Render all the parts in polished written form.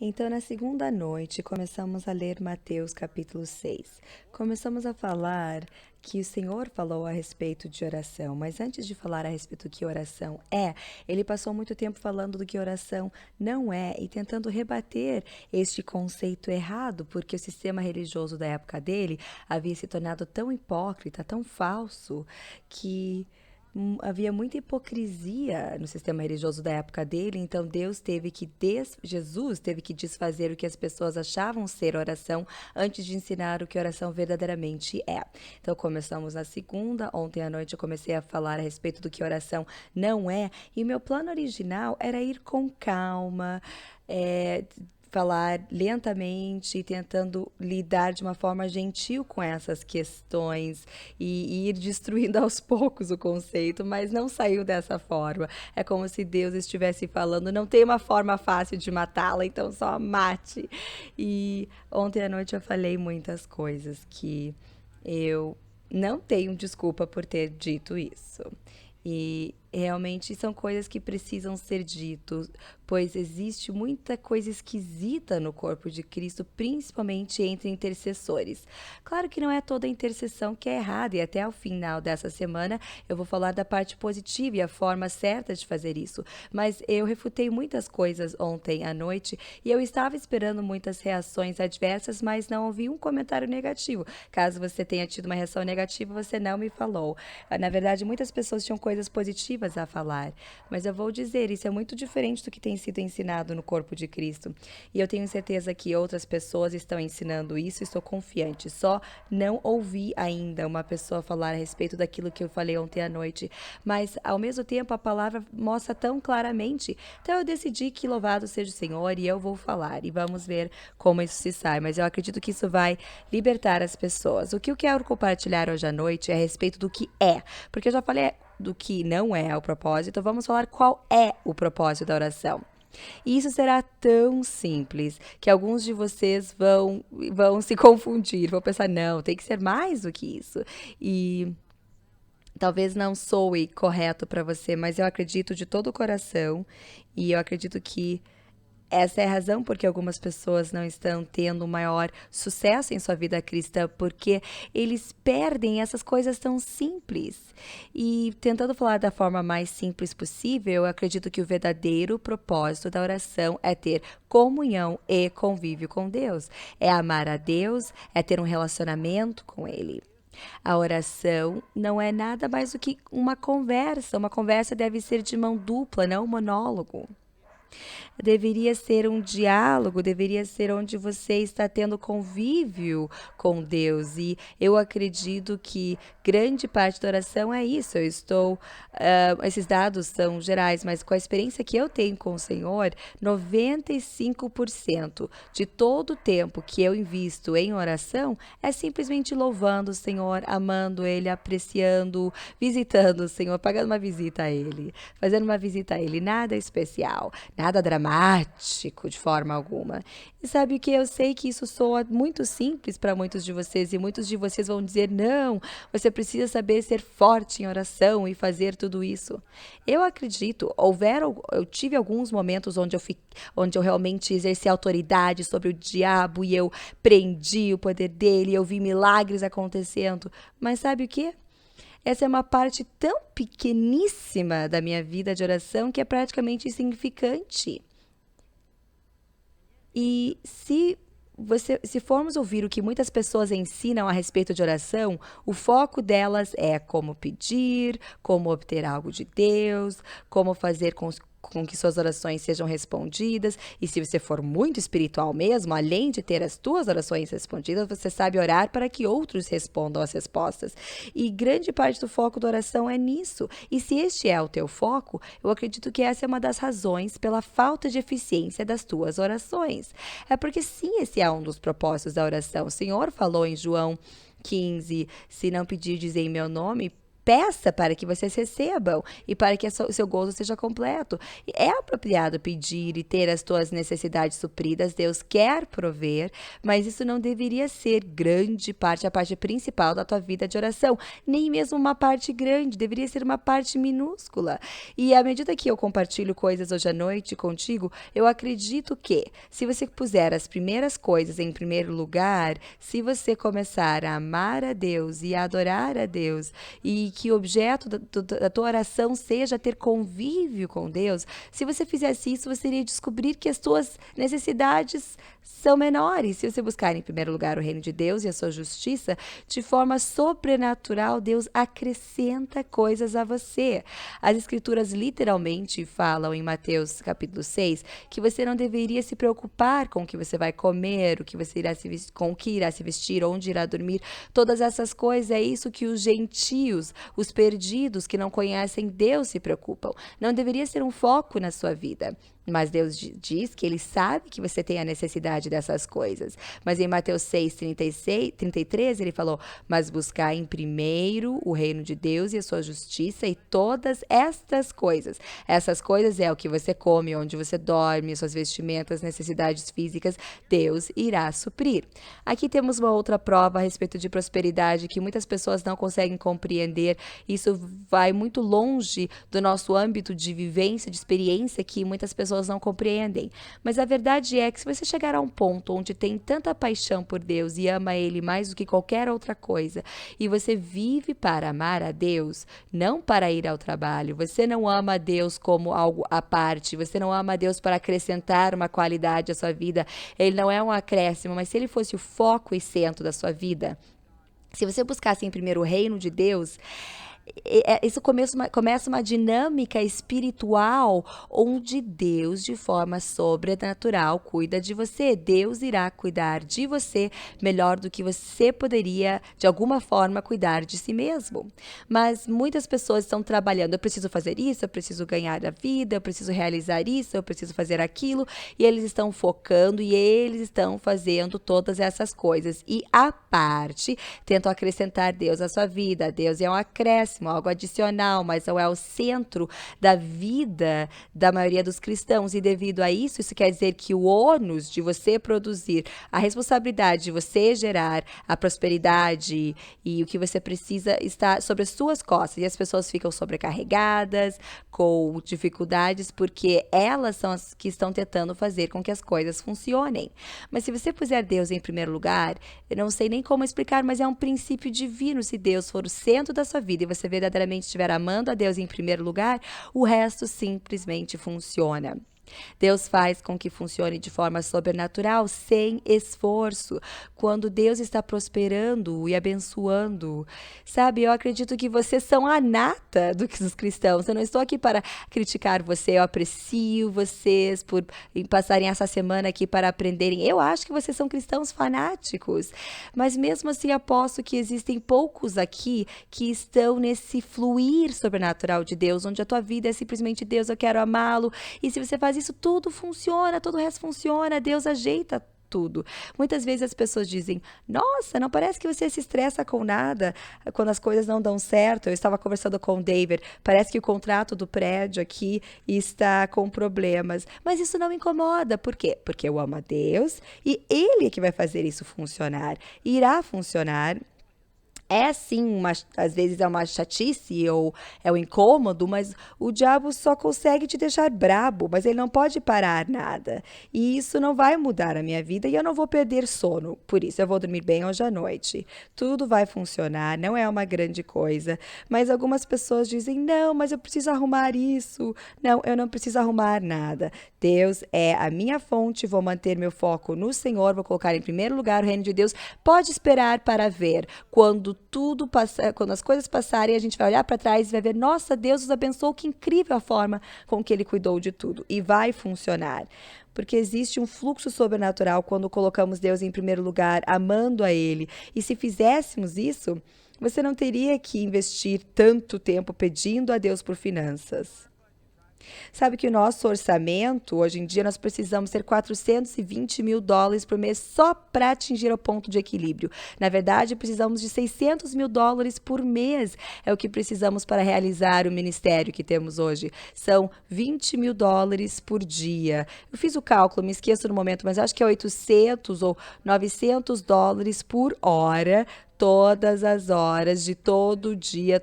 Então, na segunda noite, começamos a ler Mateus capítulo 6. Começamos a falar que o Senhor falou a respeito de oração, mas antes de falar a respeito do que oração é, ele passou muito tempo falando do que oração não é e tentando rebater este conceito errado, porque o sistema religioso da época dele havia se tornado tão hipócrita, tão falso, que havia muita hipocrisia no sistema religioso da época dele, então Jesus teve que desfazer o que as pessoas achavam ser oração antes de ensinar o que oração verdadeiramente é. Então começamos na segunda, ontem à noite eu comecei a falar a respeito do que oração não é, e o meu plano original era ir com calma, é, falar lentamente, tentando lidar de uma forma gentil com essas questões e ir destruindo aos poucos o conceito, mas não saiu dessa forma. É como se Deus estivesse falando, não tem uma forma fácil de matá-la, então só mate. E ontem à noite eu falei muitas coisas que eu não tenho desculpa por ter dito isso. E realmente são coisas que precisam ser ditas, pois existe muita coisa esquisita no corpo de Cristo, principalmente entre intercessores. Claro que não é toda intercessão que é errada, e até o final dessa semana eu vou falar da parte positiva e a forma certa de fazer isso. Mas eu refutei muitas coisas ontem à noite e eu estava esperando muitas reações adversas, mas não ouvi um comentário negativo. Caso você tenha tido uma reação negativa, você não me falou. Na verdade, muitas pessoas tinham coisas positivas a falar, mas eu vou dizer, isso é muito diferente do que tem sido ensinado no corpo de Cristo. E eu tenho certeza que outras pessoas estão ensinando isso e estou confiante. Só não ouvi ainda uma pessoa falar a respeito daquilo que eu falei ontem à noite, mas ao mesmo tempo a palavra mostra tão claramente. Então eu decidi que louvado seja o Senhor e eu vou falar e vamos ver como isso se sai, mas eu acredito que isso vai libertar as pessoas. O que eu quero compartilhar hoje à noite é a respeito do que é, porque eu já falei do que não é o propósito, vamos falar qual é o propósito da oração. E isso será tão simples que alguns de vocês vão se confundir, vão pensar, não, tem que ser mais do que isso. E talvez não soe correto para você, mas eu acredito de todo o coração e eu acredito que essa é a razão porque algumas pessoas não estão tendo maior sucesso em sua vida cristã, porque eles perdem essas coisas tão simples. E tentando falar da forma mais simples possível, eu acredito que o verdadeiro propósito da oração é ter comunhão e convívio com Deus. É amar a Deus, é ter um relacionamento com Ele. A oração não é nada mais do que uma conversa. Uma conversa deve ser de mão dupla, não um monólogo. Deveria ser um diálogo, deveria ser onde você está tendo convívio com Deus. E eu acredito que grande parte da oração é isso. Esses dados são gerais, mas com a experiência que eu tenho com o Senhor, 95% de todo o tempo que eu invisto em oração é simplesmente louvando o Senhor, amando Ele, apreciando, visitando o Senhor, pagando uma visita a Ele, fazendo uma visita a Ele, nada especial, nada dramático de forma alguma. E sabe o que? Eu sei que isso soa muito simples para muitos de vocês e muitos de vocês vão dizer: não, você precisa saber ser forte em oração e fazer tudo isso. Eu acredito, eu tive alguns momentos onde eu realmente exerci autoridade sobre o diabo e eu prendi o poder dele, eu vi milagres acontecendo. Mas sabe o que? Essa é uma parte tão pequeníssima da minha vida de oração que é praticamente insignificante. E se formos ouvir o que muitas pessoas ensinam a respeito de oração, o foco delas é como pedir, como obter algo de Deus, como fazer com que suas orações sejam respondidas. E se você for muito espiritual mesmo, além de ter as tuas orações respondidas, você sabe orar para que outros respondam as respostas. E grande parte do foco da oração é nisso. E se este é o teu foco, eu acredito que essa é uma das razões pela falta de eficiência das tuas orações. É porque sim, esse é um dos propósitos da oração. O Senhor falou em João 15, se não pedirdes em meu nome, peça para que vocês recebam e para que o seu gozo seja completo. É apropriado pedir e ter as tuas necessidades supridas, Deus quer prover, mas isso não deveria ser grande parte, a parte principal da tua vida de oração, nem mesmo uma parte grande, deveria ser uma parte minúscula. E à medida que eu compartilho coisas hoje à noite contigo, eu acredito que, se você puser as primeiras coisas em primeiro lugar, se você começar a amar a Deus e a adorar a Deus, e que o objeto da tua oração seja ter convívio com Deus, se você fizesse isso, você iria descobrir que as tuas necessidades são menores. Se você buscar em primeiro lugar o reino de Deus e a sua justiça, de forma sobrenatural, Deus acrescenta coisas a você. As escrituras literalmente falam em Mateus capítulo 6 que você não deveria se preocupar com o que você vai comer, o que você irá se vestir, com o que irá se vestir, onde irá dormir. Todas essas coisas, é isso que os gentios, os perdidos que não conhecem Deus se preocupam. Não deveria ser um foco na sua vida. Mas Deus diz que Ele sabe que você tem a necessidade dessas coisas. Mas em Mateus 6, 33, Ele falou: mas buscar em primeiro o reino de Deus e a sua justiça, e todas estas coisas. Essas coisas é o que você come, onde você dorme, suas vestimentas, necessidades físicas, Deus irá suprir. Aqui temos uma outra prova a respeito de prosperidade que muitas pessoas não conseguem compreender. Isso vai muito longe do nosso âmbito de vivência, de experiência, que muitas pessoas não compreendem. Mas a verdade é que se você chegar a um ponto onde tem tanta paixão por Deus e ama Ele mais do que qualquer outra coisa, e você vive para amar a Deus, não para ir ao trabalho, você não ama a Deus como algo à parte, você não ama a Deus para acrescentar uma qualidade à sua vida, Ele não é um acréscimo, mas se Ele fosse o foco e centro da sua vida, se você buscasse em primeiro o reino de Deus, isso começa uma dinâmica espiritual onde Deus, de forma sobrenatural, cuida de você. Deus irá cuidar de você melhor do que você poderia, de alguma forma, cuidar de si mesmo. Mas muitas pessoas estão trabalhando, eu preciso fazer isso, eu preciso ganhar a vida, eu preciso realizar isso, eu preciso fazer aquilo, e eles estão focando e eles estão fazendo todas essas coisas. E à parte, tentam acrescentar Deus à sua vida. Deus é um acréscimo, algo adicional, mas não é o centro da vida da maioria dos cristãos. E devido a isso, isso quer dizer que o ônus de você produzir, a responsabilidade de você gerar a prosperidade e o que você precisa está sobre as suas costas. E as pessoas ficam sobrecarregadas, com dificuldades, porque elas são as que estão tentando fazer com que as coisas funcionem. Mas se você puser Deus em primeiro lugar, eu não sei nem como explicar, mas é um princípio divino. Se Deus for o centro da sua vida e você verdadeiramente estiver amando a Deus em primeiro lugar, o resto simplesmente funciona. Deus faz com que funcione de forma sobrenatural, sem esforço. Quando Deus está prosperando e abençoando, sabe, eu acredito que vocês são a nata dos cristãos. Eu não estou aqui para criticar você, eu aprecio vocês por passarem essa semana aqui para aprenderem. Eu acho que vocês são cristãos fanáticos, mas mesmo assim aposto que existem poucos aqui que estão nesse fluir sobrenatural de Deus, onde a tua vida é simplesmente Deus, eu quero amá-lo. E se você faz isso, tudo funciona, todo o resto funciona, Deus ajeita tudo. Muitas vezes as pessoas dizem: nossa, não parece que você se estressa com nada quando as coisas não dão certo. Eu estava conversando com o David, parece que o contrato do prédio aqui está com problemas, mas isso não me incomoda. Por quê? Porque eu amo a Deus e Ele é que vai fazer isso funcionar. Irá funcionar. É sim, às vezes é uma chatice ou é um incômodo, mas o diabo só consegue te deixar brabo, mas ele não pode parar nada. E isso não vai mudar a minha vida e eu não vou perder sono. Por isso eu vou dormir bem hoje à noite. Tudo vai funcionar, não é uma grande coisa. Mas algumas pessoas dizem: não, mas eu preciso arrumar isso. Não, eu não preciso arrumar nada. Deus é a minha fonte, vou manter meu foco no Senhor, vou colocar em primeiro lugar o reino de Deus. Pode esperar para ver quando tudo passar, quando as coisas passarem, a gente vai olhar para trás e vai ver: nossa, Deus nos abençoou, que incrível a forma com que Ele cuidou de tudo. E vai funcionar. Porque existe um fluxo sobrenatural quando colocamos Deus em primeiro lugar, amando a Ele. E se fizéssemos isso, você não teria que investir tanto tempo pedindo a Deus por finanças. Sabe que o nosso orçamento, hoje em dia, nós precisamos ter 420 mil dólares por mês só para atingir o ponto de equilíbrio. Na verdade, precisamos de 600 mil dólares por mês. É o que precisamos para realizar o ministério que temos hoje. São 20 mil dólares por dia. Eu fiz o cálculo, me esqueço no momento, mas acho que é 800 ou 900 dólares por hora todas as horas de todo dia,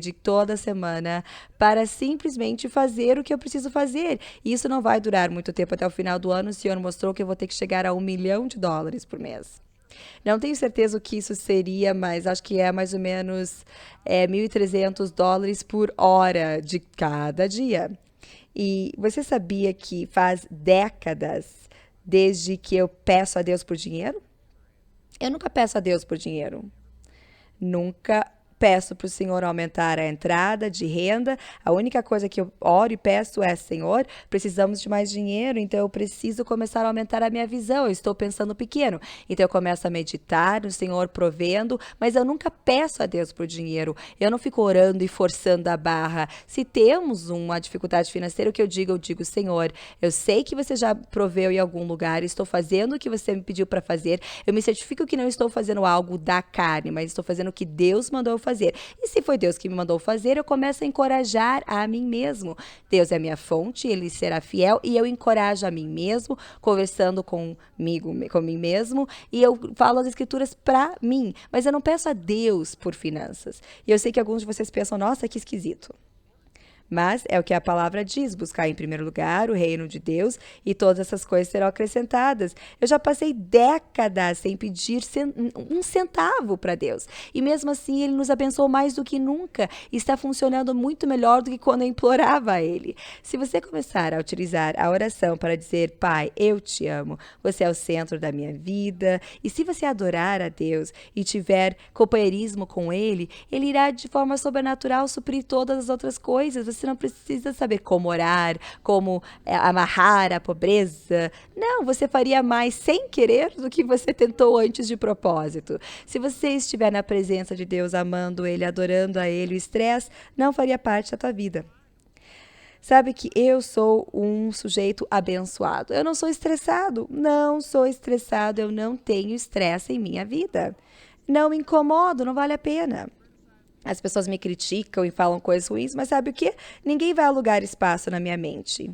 de toda semana, para simplesmente fazer o que eu preciso fazer. E isso não vai durar muito tempo até o final do ano. O senhor mostrou que eu vou ter que chegar a $1 milhão por mês. Não tenho certeza o que isso seria, mas acho que é mais ou menos 1.300 dólares por hora de cada dia. E você sabia que faz décadas desde que eu peço a Deus por dinheiro? Eu nunca peço a Deus por dinheiro. Nunca peço para o Senhor aumentar a entrada de renda. A única coisa que eu oro e peço é: Senhor, precisamos de mais dinheiro, então eu preciso começar a aumentar a minha visão. Eu estou pensando pequeno. Então eu começo a meditar no Senhor provendo, mas eu nunca peço a Deus por dinheiro. Eu não fico orando e forçando a barra. Se temos uma dificuldade financeira, o que eu digo, Senhor, eu sei que você já proveu em algum lugar, estou fazendo o que você me pediu para fazer. Eu me certifico que não estou fazendo algo da carne, mas estou fazendo o que Deus mandou eu fazer. E se foi Deus que me mandou fazer, eu começo a encorajar a mim mesmo. Deus é a minha fonte, Ele será fiel, e eu encorajo a mim mesmo, conversando comigo, com mim mesmo, e eu falo as escrituras para mim, mas eu não peço a Deus por finanças. E eu sei que alguns de vocês pensam: nossa, que esquisito. Mas é o que a palavra diz: buscar em primeiro lugar o reino de Deus e todas essas coisas serão acrescentadas. Eu já passei décadas sem pedir um centavo para Deus. E mesmo assim, Ele nos abençoou mais do que nunca. E está funcionando muito melhor do que quando eu implorava a Ele. Se você começar a utilizar a oração para dizer: Pai, eu te amo, você é o centro da minha vida. E se você adorar a Deus e tiver companheirismo com Ele, Ele irá de forma sobrenatural suprir todas as outras coisas. Você não precisa saber como orar, como amarrar a pobreza. Não, você faria mais sem querer do que você tentou antes de propósito. Se você estiver na presença de Deus, amando Ele, adorando a Ele, o estresse não faria parte da tua vida. Sabe que eu sou um sujeito abençoado. Eu não sou estressado. Não sou estressado. Eu não tenho estresse em minha vida. Não me incomodo, não vale a pena. As pessoas me criticam e falam coisas ruins, mas sabe o quê? Ninguém vai alugar espaço na minha mente.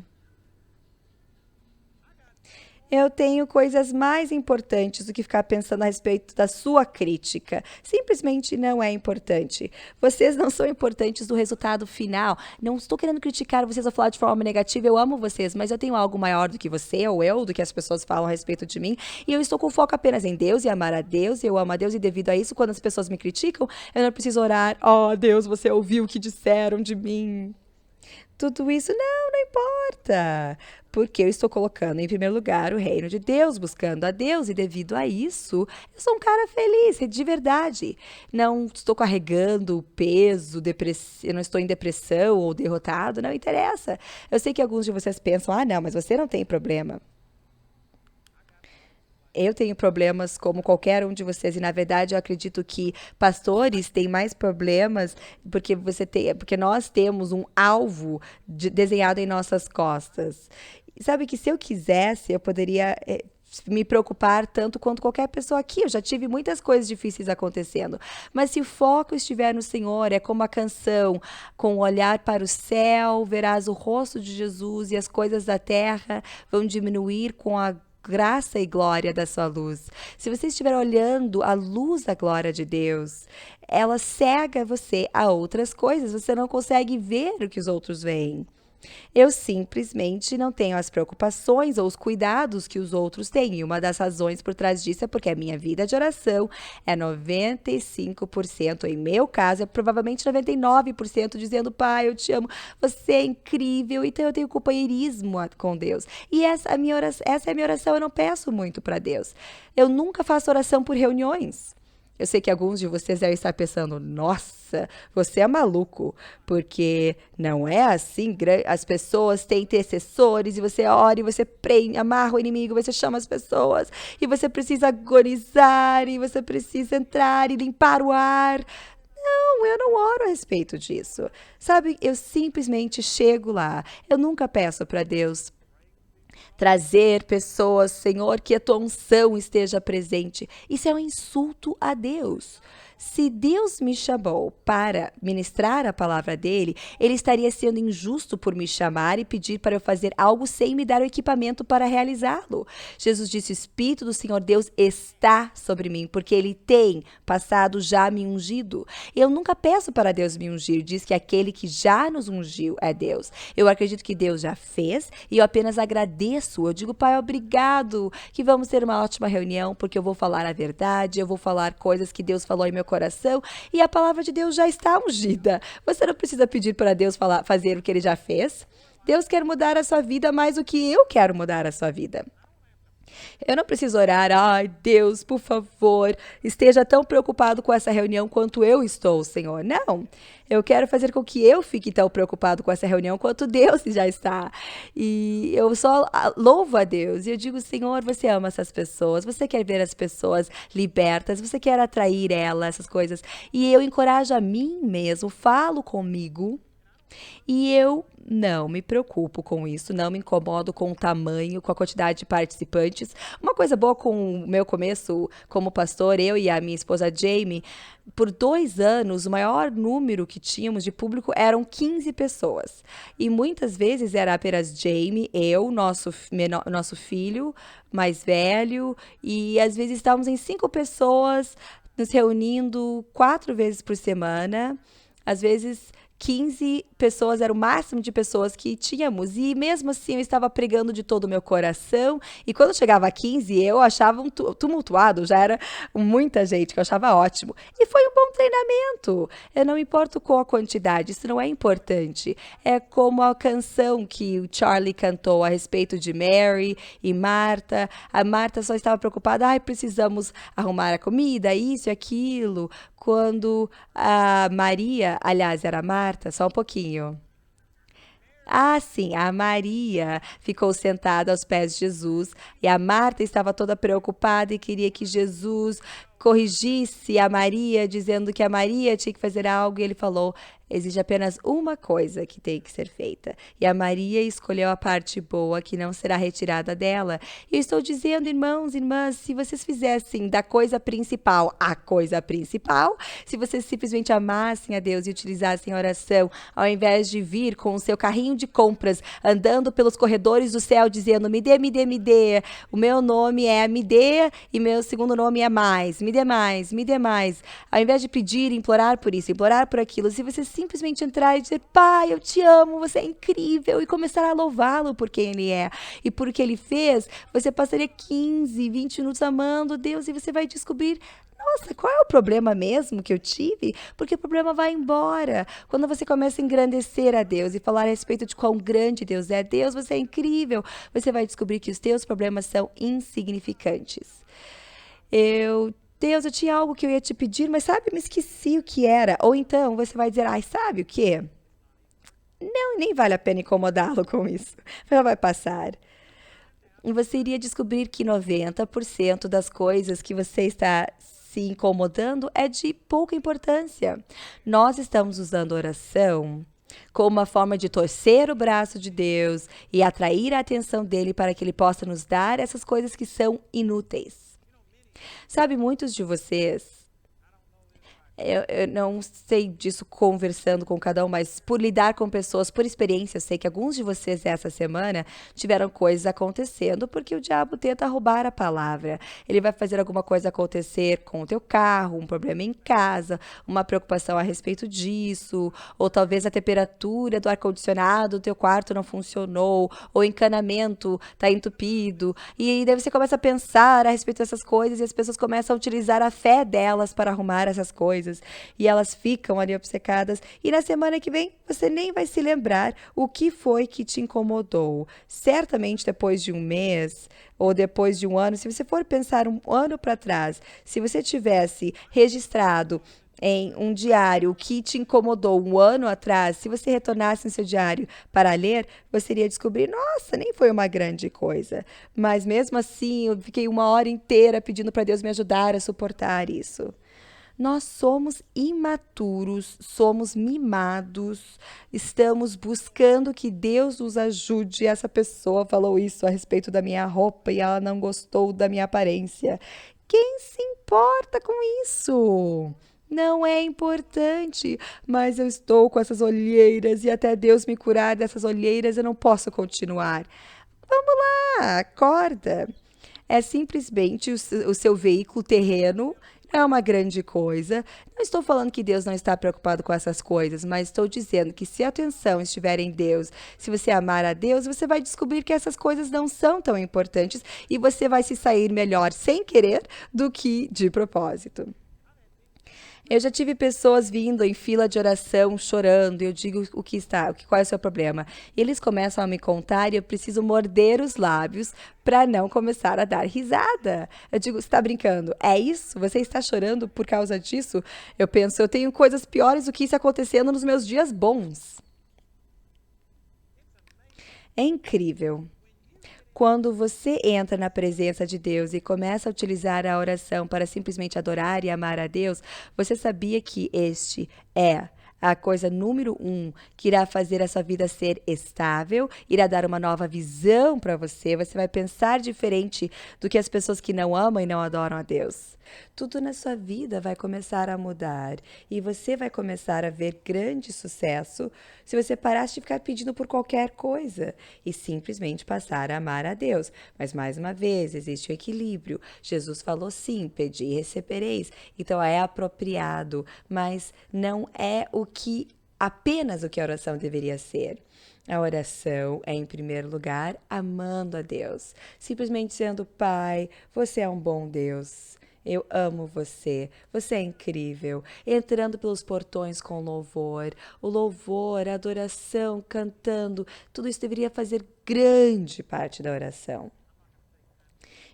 Eu tenho coisas mais importantes do que ficar pensando a respeito da sua crítica. Simplesmente não é importante. Vocês não são importantes do resultado final. Não estou querendo criticar vocês ou falar de forma negativa. Eu amo vocês, mas eu tenho algo maior do que você ou eu, do que as pessoas falam a respeito de mim. E eu estou com foco apenas em Deus e amar a Deus. E eu amo a Deus, e devido a isso, quando as pessoas me criticam, eu não preciso orar: oh, Deus, você ouviu o que disseram de mim. Tudo isso não importa, porque eu estou colocando em primeiro lugar o reino de Deus, buscando a Deus, e devido a isso, eu sou um cara feliz, de verdade. Não estou carregando peso, eu não estou em depressão ou derrotado, não interessa. Eu sei que alguns de vocês pensam: ah, não, mas você não tem problema. Eu tenho problemas como qualquer um de vocês, e na verdade eu acredito que pastores têm mais problemas porque nós temos um alvo desenhado em nossas costas. E sabe que se eu quisesse, eu poderia me preocupar tanto quanto qualquer pessoa aqui. Eu já tive muitas coisas difíceis acontecendo. Mas se o foco estiver no Senhor, é como a canção: com o olhar para o céu, verás o rosto de Jesus, e as coisas da terra vão diminuir com a graça e glória da sua luz. Se você estiver olhando a luz da glória de Deus, ela cega você a outras coisas. Você não consegue ver o que os outros veem. Eu simplesmente não tenho as preocupações ou os cuidados que os outros têm. E uma das razões por trás disso é porque a minha vida de oração é 95%, em meu caso, é provavelmente 99%, dizendo: Pai, eu te amo, você é incrível. Então eu tenho companheirismo com Deus. E essa é a minha oração. Eu não peço muito para Deus. Eu nunca faço oração por reuniões. Eu sei que alguns de vocês devem estar pensando: nossa, você é maluco, porque não é assim. As pessoas têm intercessores, e você ora, e você prende, amarra o inimigo, você chama as pessoas, e você precisa agonizar, e você precisa entrar e limpar o ar. Não, eu não oro a respeito disso. Sabe, eu simplesmente chego lá. Eu nunca peço para Deus trazer pessoas, Senhor, que a tua unção esteja presente. Isso é um insulto a Deus. Se Deus me chamou para ministrar a palavra dele, ele estaria sendo injusto por me chamar e pedir para eu fazer algo sem me dar o equipamento para realizá-lo. Jesus disse: o Espírito do Senhor Deus está sobre mim, porque ele tem passado já me ungido. Eu nunca peço para Deus me ungir, diz que aquele que já nos ungiu é Deus. Eu acredito que Deus já fez e eu apenas agradeço. Eu digo: Pai, obrigado, que vamos ter uma ótima reunião, porque eu vou falar a verdade, eu vou falar coisas que Deus falou em meu coração e a palavra de Deus já está ungida. Você não precisa pedir para Deus fazer o que ele já fez. Deus quer mudar a sua vida mais do que eu quero mudar a sua vida. Eu não preciso orar, ai Deus, por favor, esteja tão preocupado com essa reunião quanto eu estou, Senhor. Não, eu quero fazer com que eu fique tão preocupado com essa reunião quanto Deus já está. E eu só louvo a Deus e eu digo: Senhor, você ama essas pessoas, você quer ver as pessoas libertas, você quer atrair elas, essas coisas. E eu encorajo a mim mesmo, falo comigo. E eu não me preocupo com isso, não me incomodo com o tamanho, com a quantidade de participantes. Uma coisa boa com o meu começo como pastor, eu e a minha esposa Jamie, por 2 anos, o maior número que tínhamos de público eram 15 pessoas. E muitas vezes era apenas Jamie, eu, nosso filho mais velho, e às vezes estávamos em 5 pessoas, nos reunindo 4 vezes por semana, às vezes 15 pessoas era o máximo de pessoas que tínhamos. E mesmo assim eu estava pregando de todo o meu coração. E quando chegava a 15, eu achava tumultuado. Já era muita gente, que eu achava ótimo. E foi um bom treinamento. Eu não me importo com a quantidade, isso não é importante. É como a canção que o Charlie cantou a respeito de Mary e Marta. A Marta só estava preocupada: ai, precisamos arrumar a comida, isso e aquilo. Quando a Maria, aliás, era a Marta, só um pouquinho. Ah, sim, a Maria ficou sentada aos pés de Jesus e a Marta estava toda preocupada e queria que Jesus corrigisse a Maria, dizendo que a Maria tinha que fazer algo, e ele falou: existe apenas uma coisa que tem que ser feita. E a Maria escolheu a parte boa que não será retirada dela. E eu estou dizendo, irmãos e irmãs, se vocês fizessem da coisa principal a coisa principal, se vocês simplesmente amassem a Deus e utilizassem a oração, ao invés de vir com o seu carrinho de compras, andando pelos corredores do céu, dizendo: me dê, me dê, me dê. O meu nome é me dê e meu segundo nome é mais. Me dê mais, me dê mais. Ao invés de pedir, implorar por isso, implorar por aquilo, se você simplesmente entrar e dizer: Pai, eu te amo, você é incrível, e começar a louvá-lo por quem ele é e por o que ele fez, você passaria 15, 20 minutos amando Deus e você vai descobrir: nossa, qual é o problema mesmo que eu tive? Porque o problema vai embora. Quando você começa a engrandecer a Deus e falar a respeito de quão grande Deus é, Deus, você é incrível, você vai descobrir que os teus problemas são insignificantes. Deus, eu tinha algo que eu ia te pedir, mas sabe, me esqueci o que era. Ou então você vai dizer: ai, sabe o quê? Não, nem vale a pena incomodá-lo com isso. Ela vai passar. E você iria descobrir que 90% das coisas que você está se incomodando é de pouca importância. Nós estamos usando oração como uma forma de torcer o braço de Deus e atrair a atenção dele para que ele possa nos dar essas coisas que são inúteis. Sabe, muitos de vocês, eu não sei disso conversando com cada um, mas por lidar com pessoas, por experiência, eu sei que alguns de vocês essa semana tiveram coisas acontecendo porque o diabo tenta roubar a palavra. Ele vai fazer alguma coisa acontecer com o teu carro, um problema em casa, uma preocupação a respeito disso, ou talvez a temperatura do ar-condicionado do teu quarto não funcionou, ou o encanamento está entupido. E aí daí você começa a pensar a respeito dessas coisas e as pessoas começam a utilizar a fé delas para arrumar essas coisas. E elas ficam ali obcecadas. E na semana que vem, você nem vai se lembrar o que foi que te incomodou. Certamente, depois de um mês ou depois de um ano, se você for pensar um ano para trás, se você tivesse registrado em um diário o que te incomodou um ano atrás, se você retornasse no seu diário para ler, você iria descobrir: nossa, nem foi uma grande coisa. Mas mesmo assim, eu fiquei 1 hora inteira pedindo para Deus me ajudar a suportar isso. Nós somos imaturos, somos mimados, estamos buscando que Deus nos ajude. Essa pessoa falou isso a respeito da minha roupa e ela não gostou da minha aparência. Quem se importa com isso? Não é importante, mas eu estou com essas olheiras e até Deus me curar dessas olheiras eu não posso continuar. Vamos lá, acorda. É simplesmente o seu veículo terreno, não é uma grande coisa. Não estou falando que Deus não está preocupado com essas coisas, mas estou dizendo que se a atenção estiver em Deus, se você amar a Deus, você vai descobrir que essas coisas não são tão importantes e você vai se sair melhor sem querer do que de propósito. Eu já tive pessoas vindo em fila de oração chorando, e eu digo qual é o seu problema? E eles começam a me contar e eu preciso morder os lábios para não começar a dar risada. Eu digo, você está brincando? É isso? Você está chorando por causa disso? Eu penso, eu tenho coisas piores do que isso acontecendo nos meus dias bons. É incrível. Quando você entra na presença de Deus e começa a utilizar a oração para simplesmente adorar e amar a Deus, você sabia que este é a coisa número um que irá fazer a sua vida ser estável, irá dar uma nova visão para você. Você vai pensar diferente do que as pessoas que não amam e não adoram a Deus. Tudo na sua vida vai começar a mudar e você vai começar a ver grande sucesso se você parasse de ficar pedindo por qualquer coisa e simplesmente passar a amar a Deus. Mas mais uma vez, existe o equilíbrio. Jesus falou sim, pedi e recebereis. Então é apropriado, mas não é apenas o que a oração deveria ser. A oração é, em primeiro lugar, amando a Deus. Simplesmente dizendo, Pai, você é um bom Deus. Eu amo você, você é incrível. Entrando pelos portões com louvor, o louvor, a adoração, cantando, tudo isso deveria fazer grande parte da oração.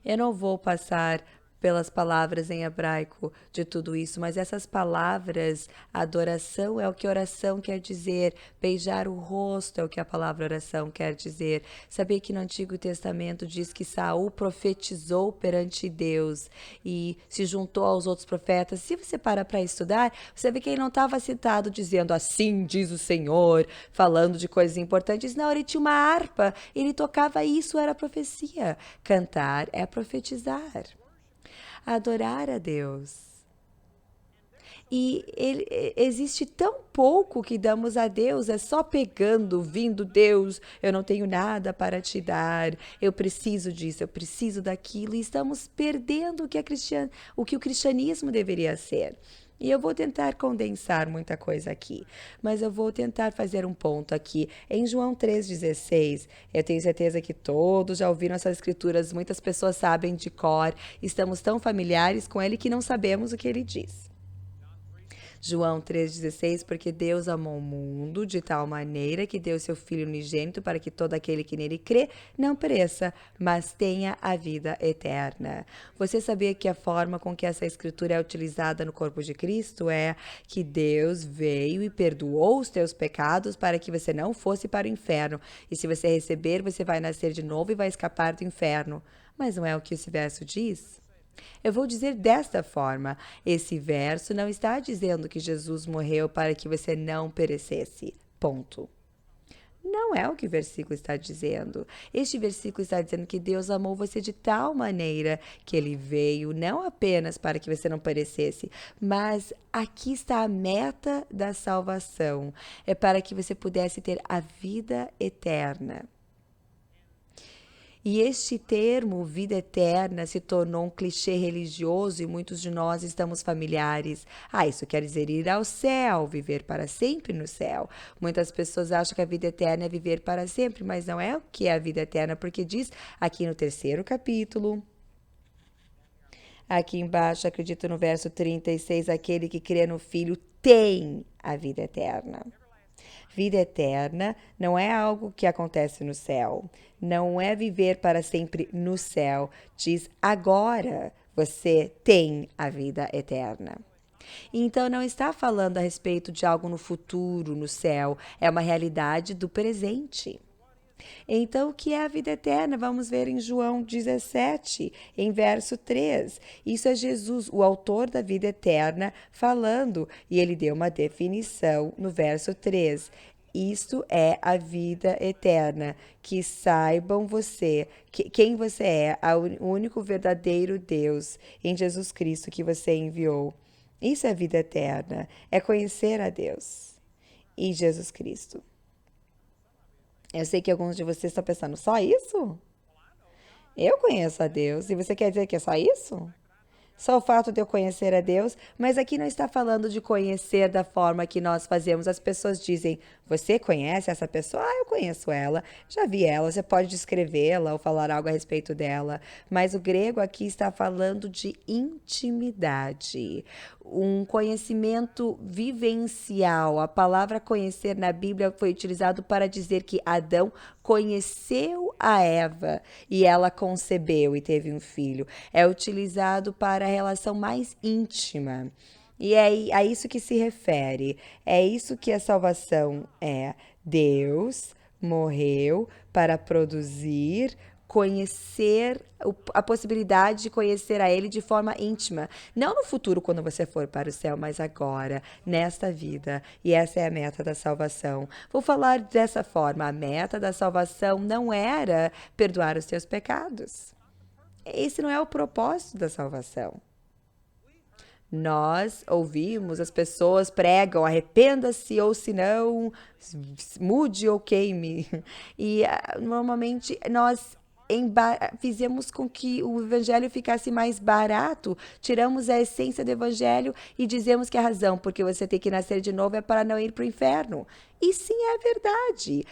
Eu não vou passar pelas palavras em hebraico de tudo isso, mas essas palavras, adoração é o que oração quer dizer, beijar o rosto é o que a palavra oração quer dizer. Sabia que no Antigo Testamento diz que Saul profetizou perante Deus e se juntou aos outros profetas. Se você para estudar, você vê que ele não estava citado dizendo assim diz o Senhor, falando de coisas importantes. Não, ele tinha uma harpa, ele tocava isso, era profecia. Cantar é profetizar. Adorar a Deus. Existe tão pouco que damos a Deus, é só pegando, vindo, Deus, eu não tenho nada para te dar, eu preciso disso, eu preciso daquilo, e estamos perdendo o que o cristianismo deveria ser. E eu vou tentar condensar muita coisa aqui, mas eu vou tentar fazer um ponto aqui. Em João 3,16, eu tenho certeza que todos já ouviram essas escrituras, muitas pessoas sabem de cor, estamos tão familiares com ele que não sabemos o que ele diz. João 3,16, porque Deus amou o mundo de tal maneira que deu seu Filho unigênito para que todo aquele que nele crê não pereça, mas tenha a vida eterna. Você sabia que a forma com que essa escritura é utilizada no corpo de Cristo é que Deus veio e perdoou os teus pecados para que você não fosse para o inferno. E se você receber, você vai nascer de novo e vai escapar do inferno. Mas não é o que esse verso diz? Eu vou dizer desta forma: esse verso não está dizendo que Jesus morreu para que você não perecesse. Ponto. Não é o que o versículo está dizendo. Este versículo está dizendo que Deus amou você de tal maneira que ele veio não apenas para que você não perecesse, mas aqui está a meta da salvação. É para que você pudesse ter a vida eterna. E este termo, vida eterna, se tornou um clichê religioso e muitos de nós estamos familiares. Isso quer dizer ir ao céu, viver para sempre no céu. Muitas pessoas acham que a vida eterna é viver para sempre, mas não é o que é a vida eterna, porque diz aqui no 3º capítulo. Aqui embaixo, acredito no verso 36, aquele que crê no Filho tem a vida eterna. Vida eterna não é algo que acontece no céu. Não é viver para sempre no céu. Diz agora você tem a vida eterna. Então não está falando a respeito de algo no futuro, no céu. É uma realidade do presente. Então, o que é a vida eterna? Vamos ver em João 17, em verso 3. Isso é Jesus, o autor da vida eterna, falando, e ele deu uma definição no verso 3. Isto é a vida eterna, que saibam quem você é, o único verdadeiro Deus, em Jesus Cristo que você enviou. Isso é vida eterna, é conhecer a Deus e Jesus Cristo. Eu sei que alguns de vocês estão pensando, só isso? Eu conheço a Deus. E você quer dizer que é só isso? Só o fato de eu conhecer a Deus, mas aqui não está falando de conhecer da forma que nós fazemos. As pessoas dizem: Você conhece essa pessoa? Ah, eu conheço ela, já vi ela. Você pode descrevê-la ou falar algo a respeito dela. Mas o grego aqui está falando de intimidade, um conhecimento vivencial. A palavra conhecer na Bíblia foi utilizado para dizer que Adão conheceu a Eva e ela concebeu e teve um filho. É utilizado para a relação mais íntima. E é a isso que se refere. É isso que a salvação é. Deus morreu para produzir, conhecer, a possibilidade de conhecer a Ele de forma íntima. Não no futuro, quando você for para o céu, mas agora, nesta vida. E essa é a meta da salvação. Vou falar dessa forma: a meta da salvação não era perdoar os teus pecados. Esse não é o propósito da salvação. Nós ouvimos, as pessoas pregam, arrependa-se ou se não, mude ou queime. E normalmente nós fizemos com que o evangelho ficasse mais barato, tiramos a essência do evangelho e dizemos que a razão porque você tem que nascer de novo é para não ir para o inferno. E sim, é verdade.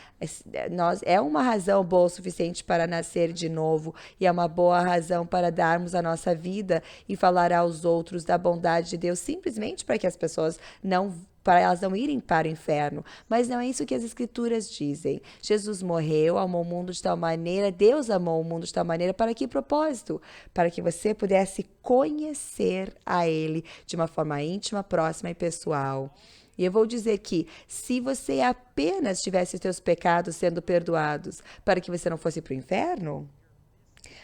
É uma razão boa o suficiente para nascer de novo e é uma boa razão para darmos a nossa vida e falar aos outros da bondade de Deus, simplesmente para que as pessoas não para elas não irem para o inferno. Mas não é isso que as escrituras dizem. Jesus morreu, amou o mundo de tal maneira, Deus amou o mundo de tal maneira, para que propósito? Para que você pudesse conhecer a Ele de uma forma íntima, próxima e pessoal. E eu vou dizer que se você apenas tivesse seus pecados sendo perdoados para que você não fosse para o inferno,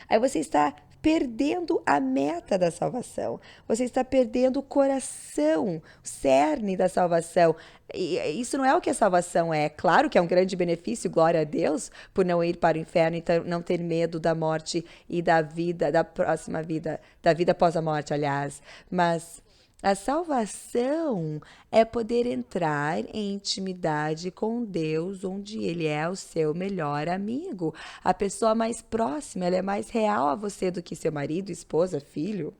aí você está perdendo a meta da salvação. Você está perdendo o coração, o cerne da salvação. E isso não é o que a salvação é. Claro que é um grande benefício, glória a Deus, por não ir para o inferno e não ter medo da morte e da vida, da próxima vida, da vida após a morte, aliás. Mas a salvação é poder entrar em intimidade com Deus, onde Ele é o seu melhor amigo. A pessoa mais próxima, ela é mais real a você do que seu marido, esposa, filho.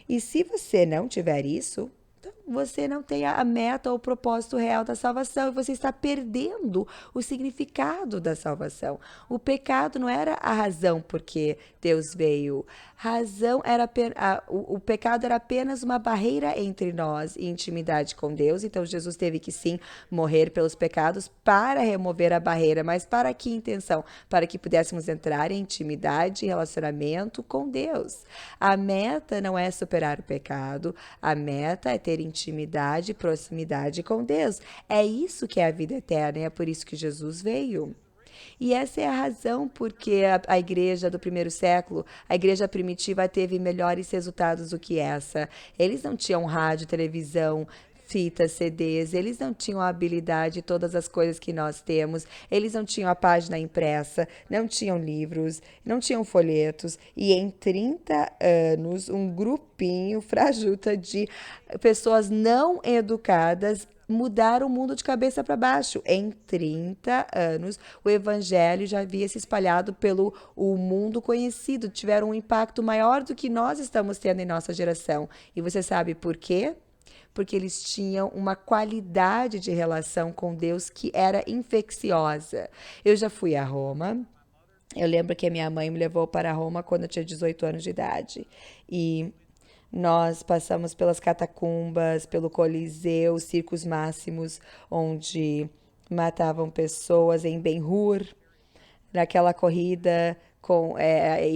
E se você não tiver isso, então você não tem a meta ou o propósito real da salvação e você está perdendo o significado da salvação. O pecado não era a razão porque Deus veio. O pecado era apenas uma barreira entre nós e intimidade com Deus. Então Jesus teve que sim morrer pelos pecados para remover a barreira, mas para que intenção? Para que pudéssemos entrar em intimidade e relacionamento com Deus. A meta não é superar o pecado, a meta é ter intimidade e proximidade com Deus. É isso que é a vida eterna e é por isso que Jesus veio. E essa é a razão porque a igreja do primeiro século, a igreja primitiva, teve melhores resultados do que essa. Eles não tinham rádio, televisão, fitas, CDs, eles não tinham a habilidade, todas as coisas que nós temos, eles não tinham a página impressa, não tinham livros, não tinham folhetos, e em 30 anos, um grupinho frajuta de pessoas não educadas mudar o mundo de cabeça para baixo. Em 30 anos, o evangelho já havia se espalhado pelo o mundo conhecido, tiveram um impacto maior do que nós estamos tendo em nossa geração. E você sabe por quê? Porque eles tinham uma qualidade de relação com Deus que era infecciosa. Eu já fui a Roma. Eu lembro que a minha mãe me levou para Roma quando eu tinha 18 anos de idade. E nós passamos pelas catacumbas, pelo Coliseu, os circos máximos, onde matavam pessoas em Ben-Hur, naquela corrida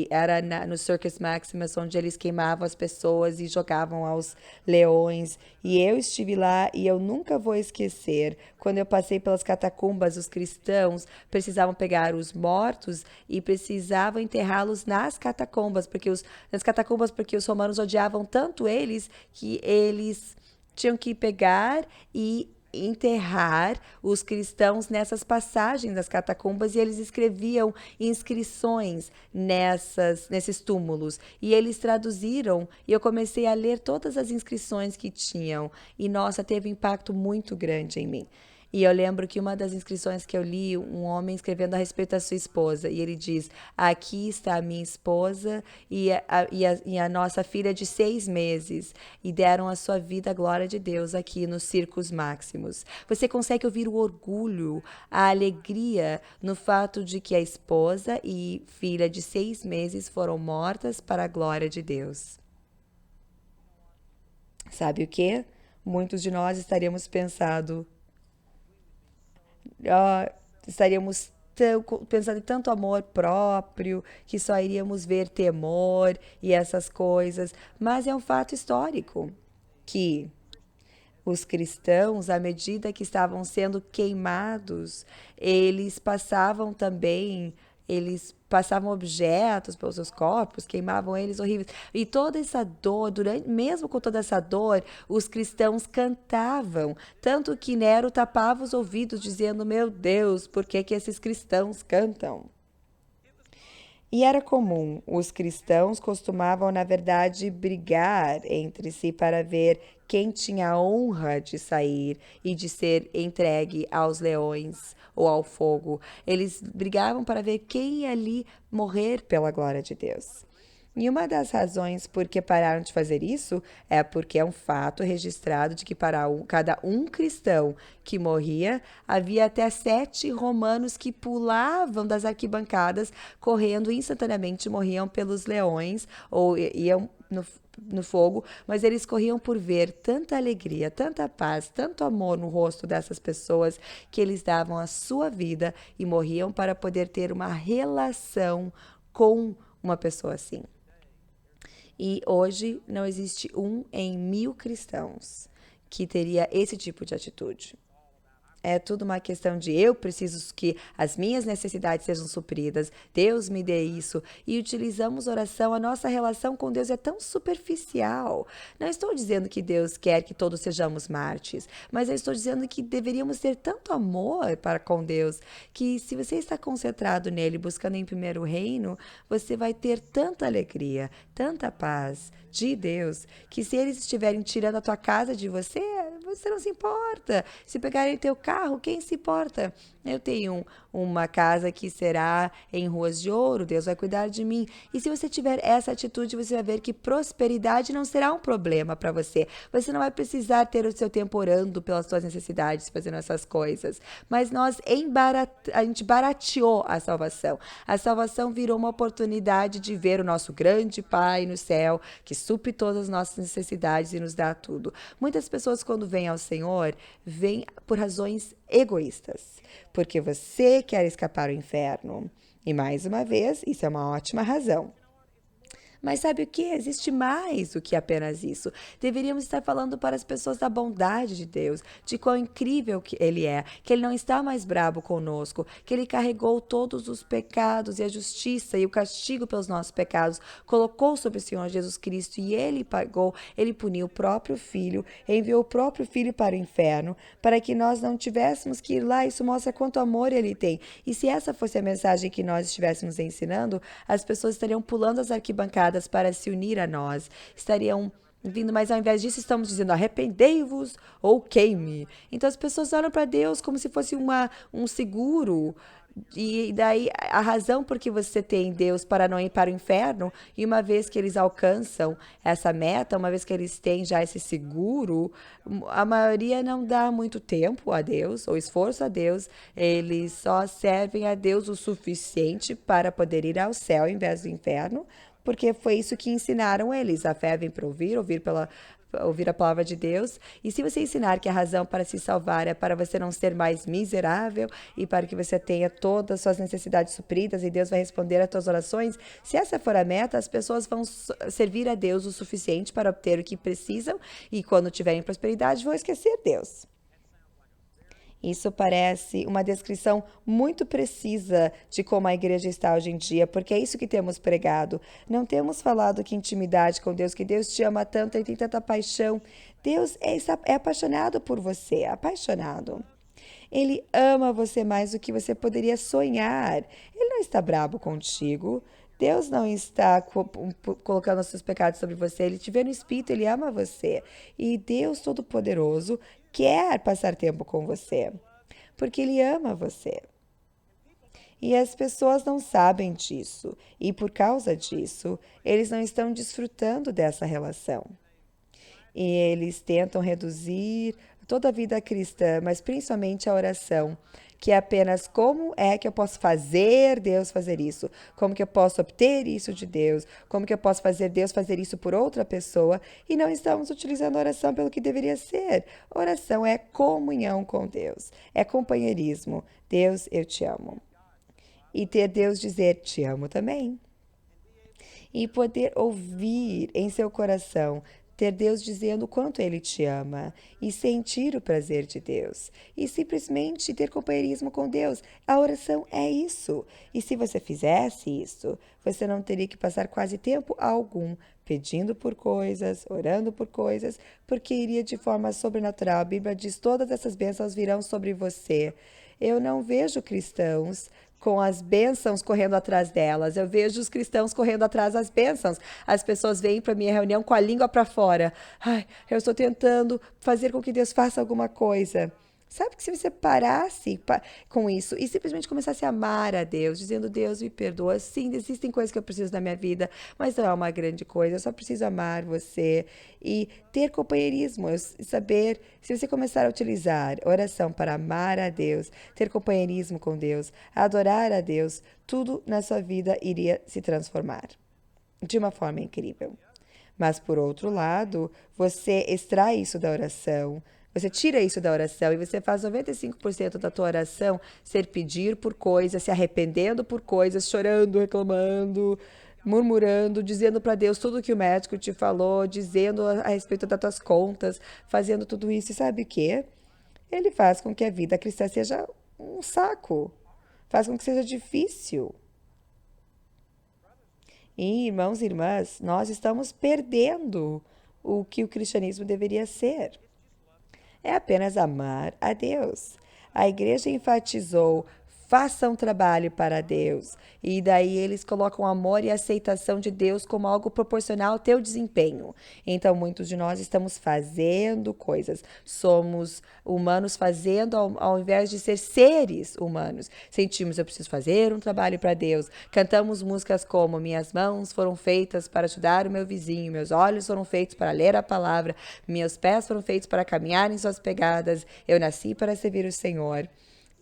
Era no Circus Maximus, onde eles queimavam as pessoas e jogavam aos leões. E eu estive lá e eu nunca vou esquecer. Quando eu passei pelas catacumbas, os cristãos precisavam pegar os mortos e precisavam enterrá-los nas catacumbas, porque os romanos odiavam tanto eles que eles tinham que pegar e enterrar os cristãos nessas passagens das catacumbas, e eles escreviam inscrições nesses túmulos. E eles traduziram e eu comecei a ler todas as inscrições que tinham. E nossa, teve um impacto muito grande em mim. E eu lembro que uma das inscrições que eu li, um homem escrevendo a respeito da sua esposa, e ele diz: aqui está a minha esposa e a nossa filha de 6 meses, e deram a sua vida à glória de Deus aqui nos Circos Máximos. Você consegue ouvir o orgulho, a alegria no fato de que a esposa e filha de 6 meses foram mortas para a glória de Deus. Sabe o que? Muitos de nós estaríamos pensando, ó, estaríamos pensando em tanto amor próprio, que só iríamos ver temor e essas coisas, mas é um fato histórico que os cristãos, à medida que estavam sendo queimados, eles passavam também, eles passavam objetos pelos seus corpos, queimavam eles horríveis. E toda essa dor, mesmo com toda essa dor, os cristãos cantavam. Tanto que Nero tapava os ouvidos, dizendo: Meu Deus, por que que esses cristãos cantam? E era comum, os cristãos costumavam, na verdade, brigar entre si para ver quem tinha a honra de sair e de ser entregue aos leões ou ao fogo. Eles brigavam para ver quem ia ali morrer pela glória de Deus. E uma das razões por que pararam de fazer isso é porque é um fato registrado de que para cada um cristão que morria, havia até 7 romanos que pulavam das arquibancadas, correndo instantaneamente, morriam pelos leões ou iam no fogo, mas eles corriam por ver tanta alegria, tanta paz, tanto amor no rosto dessas pessoas, que eles davam a sua vida e morriam para poder ter uma relação com uma pessoa assim. E hoje não existe 1 em 1000 cristãos que teria esse tipo de atitude. É tudo uma questão de eu preciso que as minhas necessidades sejam supridas, Deus me dê isso. E utilizamos oração, a nossa relação com Deus é tão superficial. Não estou dizendo que Deus quer que todos sejamos mártires, mas eu estou dizendo que deveríamos ter tanto amor para com Deus, que se você está concentrado nele, buscando em primeiro o reino, você vai ter tanta alegria, tanta paz de Deus, que se eles estiverem tirando a tua casa de você, você não se importa. Se pegarem teu carro, quem se importa? Eu tenho uma casa que será em ruas de ouro, Deus vai cuidar de mim. E se você tiver essa atitude, você vai ver que prosperidade não será um problema para você. Você não vai precisar ter o seu tempo orando pelas suas necessidades, fazendo essas coisas. Mas a gente barateou a salvação. A salvação virou uma oportunidade de ver o nosso grande Pai no céu, que supre todas as nossas necessidades e nos dá tudo. Muitas pessoas, quando vêm ao Senhor, vêm por razões egoístas, porque você quer escapar do inferno. E mais uma vez, isso é uma ótima razão. Mas sabe o que? Existe mais do que apenas isso. Deveríamos estar falando para as pessoas da bondade de Deus, de quão incrível que Ele é, que Ele não está mais brabo conosco, que Ele carregou todos os pecados e a justiça e o castigo pelos nossos pecados, colocou sobre o Senhor Jesus Cristo e Ele pagou, Ele puniu o próprio Filho, enviou o próprio Filho para o inferno, para que nós não tivéssemos que ir lá. Isso mostra quanto amor Ele tem. E se essa fosse a mensagem que nós estivéssemos ensinando, as pessoas estariam pulando as arquibancadas para se unir a nós, estariam vindo, mas ao invés disso estamos dizendo arrependei-vos ou queime. Então as pessoas olham para Deus como se fosse um seguro. E daí a razão por que você tem Deus para não ir para o inferno, e uma vez que eles alcançam essa meta, uma vez que eles têm já esse seguro, a maioria não dá muito tempo a Deus, ou esforço a Deus, eles só servem a Deus o suficiente para poder ir ao céu em vez do inferno, porque foi isso que ensinaram eles. A fé vem para ouvir, ouvir ouvir a palavra de Deus. E se você ensinar que a razão para se salvar é para você não ser mais miserável e para que você tenha todas as suas necessidades supridas e Deus vai responder às suas orações, se essa for a meta, as pessoas vão servir a Deus o suficiente para obter o que precisam e quando tiverem prosperidade vão esquecer Deus. Isso parece uma descrição muito precisa de como a igreja está hoje em dia, porque é isso que temos pregado. Não temos falado que intimidade com Deus, que Deus te ama tanto e tem tanta paixão. Deus é apaixonado por você, apaixonado. Ele ama você mais do que você poderia sonhar. Ele não está brabo contigo. Deus não está colocando os seus pecados sobre você. Ele te vê no Espírito, ele ama você. E Deus Todo-Poderoso quer passar tempo com você, porque ele ama você. E as pessoas não sabem disso. E por causa disso, eles não estão desfrutando dessa relação. E eles tentam reduzir toda a vida cristã, mas principalmente a oração, que é apenas como é que eu posso fazer Deus fazer isso, como que eu posso obter isso de Deus, como que eu posso fazer Deus fazer isso por outra pessoa, e não estamos utilizando a oração pelo que deveria ser. Oração é comunhão com Deus, é companheirismo. Deus, eu te amo. E ter Deus dizer, te amo também. E poder ouvir em seu coração, ter Deus dizendo o quanto Ele te ama e sentir o prazer de Deus e simplesmente ter companheirismo com Deus. A oração é isso. E se você fizesse isso, você não teria que passar quase tempo algum pedindo por coisas, orando por coisas, porque iria de forma sobrenatural. A Bíblia diz: todas essas bênçãos virão sobre você. Eu não vejo cristãos com as bênçãos correndo atrás delas. Eu vejo os cristãos correndo atrás das bênçãos. As pessoas vêm para minha reunião com a língua para fora. Ai, eu estou tentando fazer com que Deus faça alguma coisa. Sabe que se você parasse com isso e simplesmente começasse a amar a Deus, dizendo: Deus, me perdoa, sim, existem coisas que eu preciso na minha vida, mas não é uma grande coisa, eu só preciso amar você e ter companheirismo, saber, se você começar a utilizar oração para amar a Deus, ter companheirismo com Deus, adorar a Deus, tudo na sua vida iria se transformar de uma forma incrível. Mas, por outro lado, você extrai isso da oração, você tira isso da oração e você faz 95% da tua oração ser pedir por coisas, se arrependendo por coisas, chorando, reclamando, murmurando, dizendo para Deus tudo o que o médico te falou, dizendo a respeito das tuas contas, fazendo tudo isso. E sabe o quê? Ele faz com que a vida cristã seja um saco, faz com que seja difícil. E, irmãos e irmãs, nós estamos perdendo o que o cristianismo deveria ser. É apenas amar a Deus. A igreja enfatizou: faça um trabalho para Deus. E daí eles colocam amor e aceitação de Deus como algo proporcional ao teu desempenho. Então, muitos de nós estamos fazendo coisas. Somos humanos fazendo ao invés de ser seres humanos. Sentimos: eu preciso fazer um trabalho para Deus. Cantamos músicas como: minhas mãos foram feitas para ajudar o meu vizinho, meus olhos foram feitos para ler a palavra, meus pés foram feitos para caminhar em suas pegadas, eu nasci para servir o Senhor.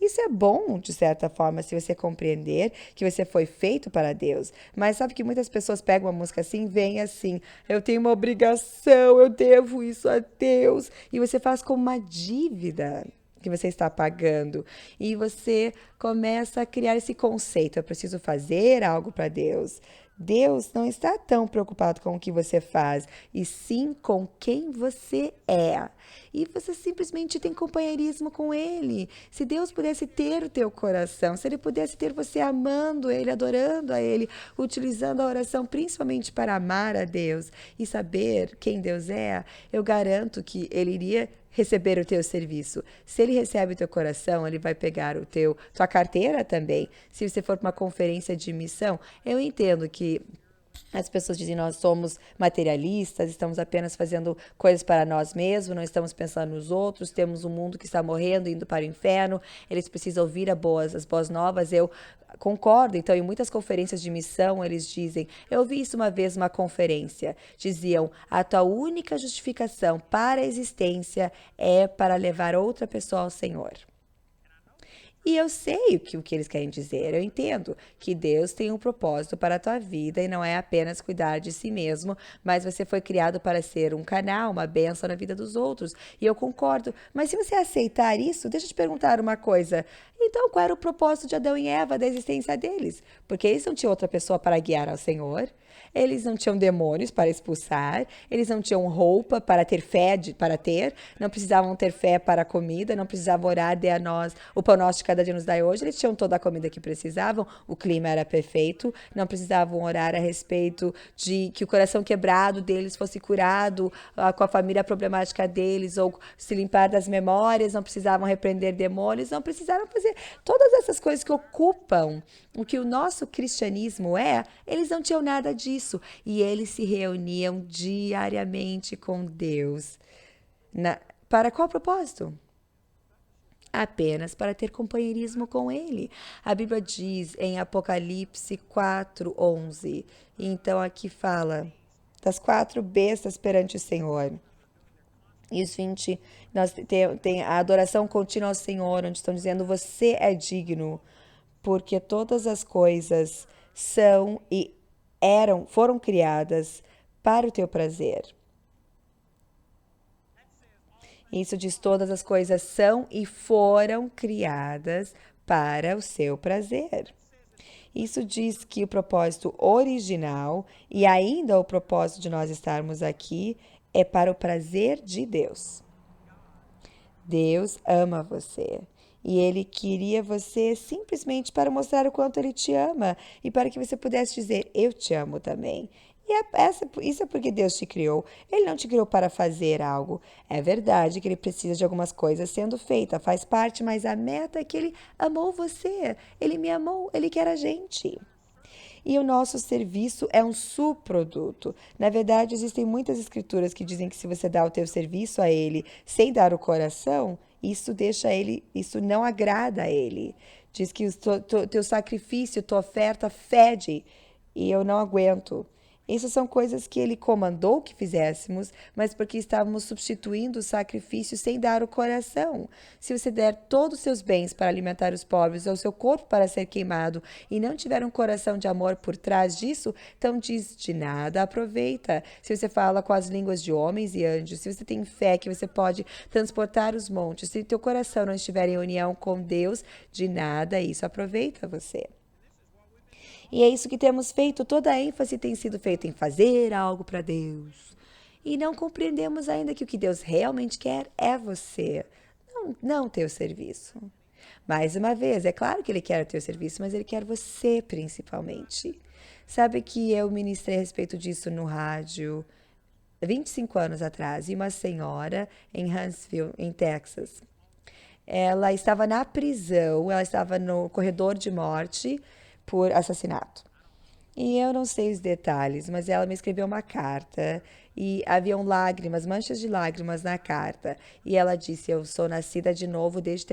Isso é bom, de certa forma, se você compreender que você foi feito para Deus. Mas sabe que muitas pessoas pegam uma música assim, vem assim: eu tenho uma obrigação, eu devo isso a Deus. E você faz como uma dívida que você está pagando. E você começa a criar esse conceito: eu preciso fazer algo para Deus. Deus não está tão preocupado com o que você faz, e sim com quem você é. E você simplesmente tem companheirismo com Ele. Se Deus pudesse ter o teu coração, se Ele pudesse ter você amando Ele, adorando a Ele, utilizando a oração principalmente para amar a Deus e saber quem Deus é, eu garanto que Ele iria receber o teu serviço. Se ele recebe o teu coração, ele vai pegar tua carteira também. Se você for para uma conferência de missão, eu entendo que as pessoas dizem: nós somos materialistas, estamos apenas fazendo coisas para nós mesmos, não estamos pensando nos outros, temos um mundo que está morrendo, indo para o inferno, eles precisam ouvir as boas novas. Eu concordo. Então, em muitas conferências de missão, eles dizem: eu vi isso uma vez numa conferência, diziam: a tua única justificação para a existência é para levar outra pessoa ao Senhor. E eu sei o que eles querem dizer, eu entendo que Deus tem um propósito para a tua vida e não é apenas cuidar de si mesmo, mas você foi criado para ser um canal, uma bênção na vida dos outros. E eu concordo, mas se você aceitar isso, deixa eu te perguntar uma coisa. Então, qual era o propósito de Adão e Eva, da existência deles? Porque eles não tinham outra pessoa para guiar ao Senhor, eles não tinham demônios para expulsar, eles não tinham roupa para ter fé, não precisavam ter fé para a comida, não precisavam orar, dê a nós o pão nosso de cada dia nos dai hoje, eles tinham toda a comida que precisavam, o clima era perfeito, não precisavam orar a respeito de que o coração quebrado deles fosse curado, com a família problemática deles, ou se limpar das memórias, não precisavam repreender demônios, não precisaram fazer todas essas coisas que ocupam o que o nosso cristianismo é, eles não tinham nada disso. E eles se reuniam diariamente com Deus. Para qual propósito? Apenas para ter companheirismo com Ele. A Bíblia diz em Apocalipse 4:11. Então aqui fala das 4 bestas perante o Senhor. E os 20, nós tem a adoração contínua ao Senhor, onde estão dizendo: você é digno, porque todas as coisas são e foram criadas para o teu prazer. Isso diz: todas as coisas são e foram criadas para o seu prazer. Isso diz que o propósito original e ainda o propósito de nós estarmos aqui é para o prazer de Deus. Deus ama você. E Ele queria você simplesmente para mostrar o quanto Ele te ama e para que você pudesse dizer: eu te amo também. Isso é porque Deus te criou. Ele não te criou para fazer algo. É verdade que Ele precisa de algumas coisas sendo feitas, faz parte, mas a meta é que Ele amou você. Ele me amou, Ele quer a gente. E o nosso serviço é um subproduto. Na verdade, existem muitas escrituras que dizem que se você dá o teu serviço a Ele sem dar o coração, isso não agrada a Ele. Diz que o teu sacrifício, tua oferta fede e eu não aguento. Essas são coisas que ele comandou que fizéssemos, mas porque estávamos substituindo o sacrifício sem dar o coração. Se você der todos os seus bens para alimentar os pobres, ou o seu corpo para ser queimado, e não tiver um coração de amor por trás disso, então diz: de nada aproveita. Se você fala com as línguas de homens e anjos, se você tem fé que você pode transportar os montes, se teu coração não estiver em união com Deus, de nada isso aproveita você. E é isso que temos feito, toda a ênfase tem sido feita em fazer algo para Deus. E não compreendemos ainda que o que Deus realmente quer é você, não teu serviço. Mais uma vez, é claro que Ele quer o teu serviço, mas Ele quer você principalmente. Sabe que eu ministrei a respeito disso no rádio 25 anos atrás, e uma senhora em Huntsville, em Texas. Ela estava na prisão, ela estava no corredor de morte por assassinato. E eu não sei os detalhes, mas ela me escreveu uma carta e haviam lágrimas, manchas de lágrimas na carta. E ela disse: eu sou nascida de novo desde que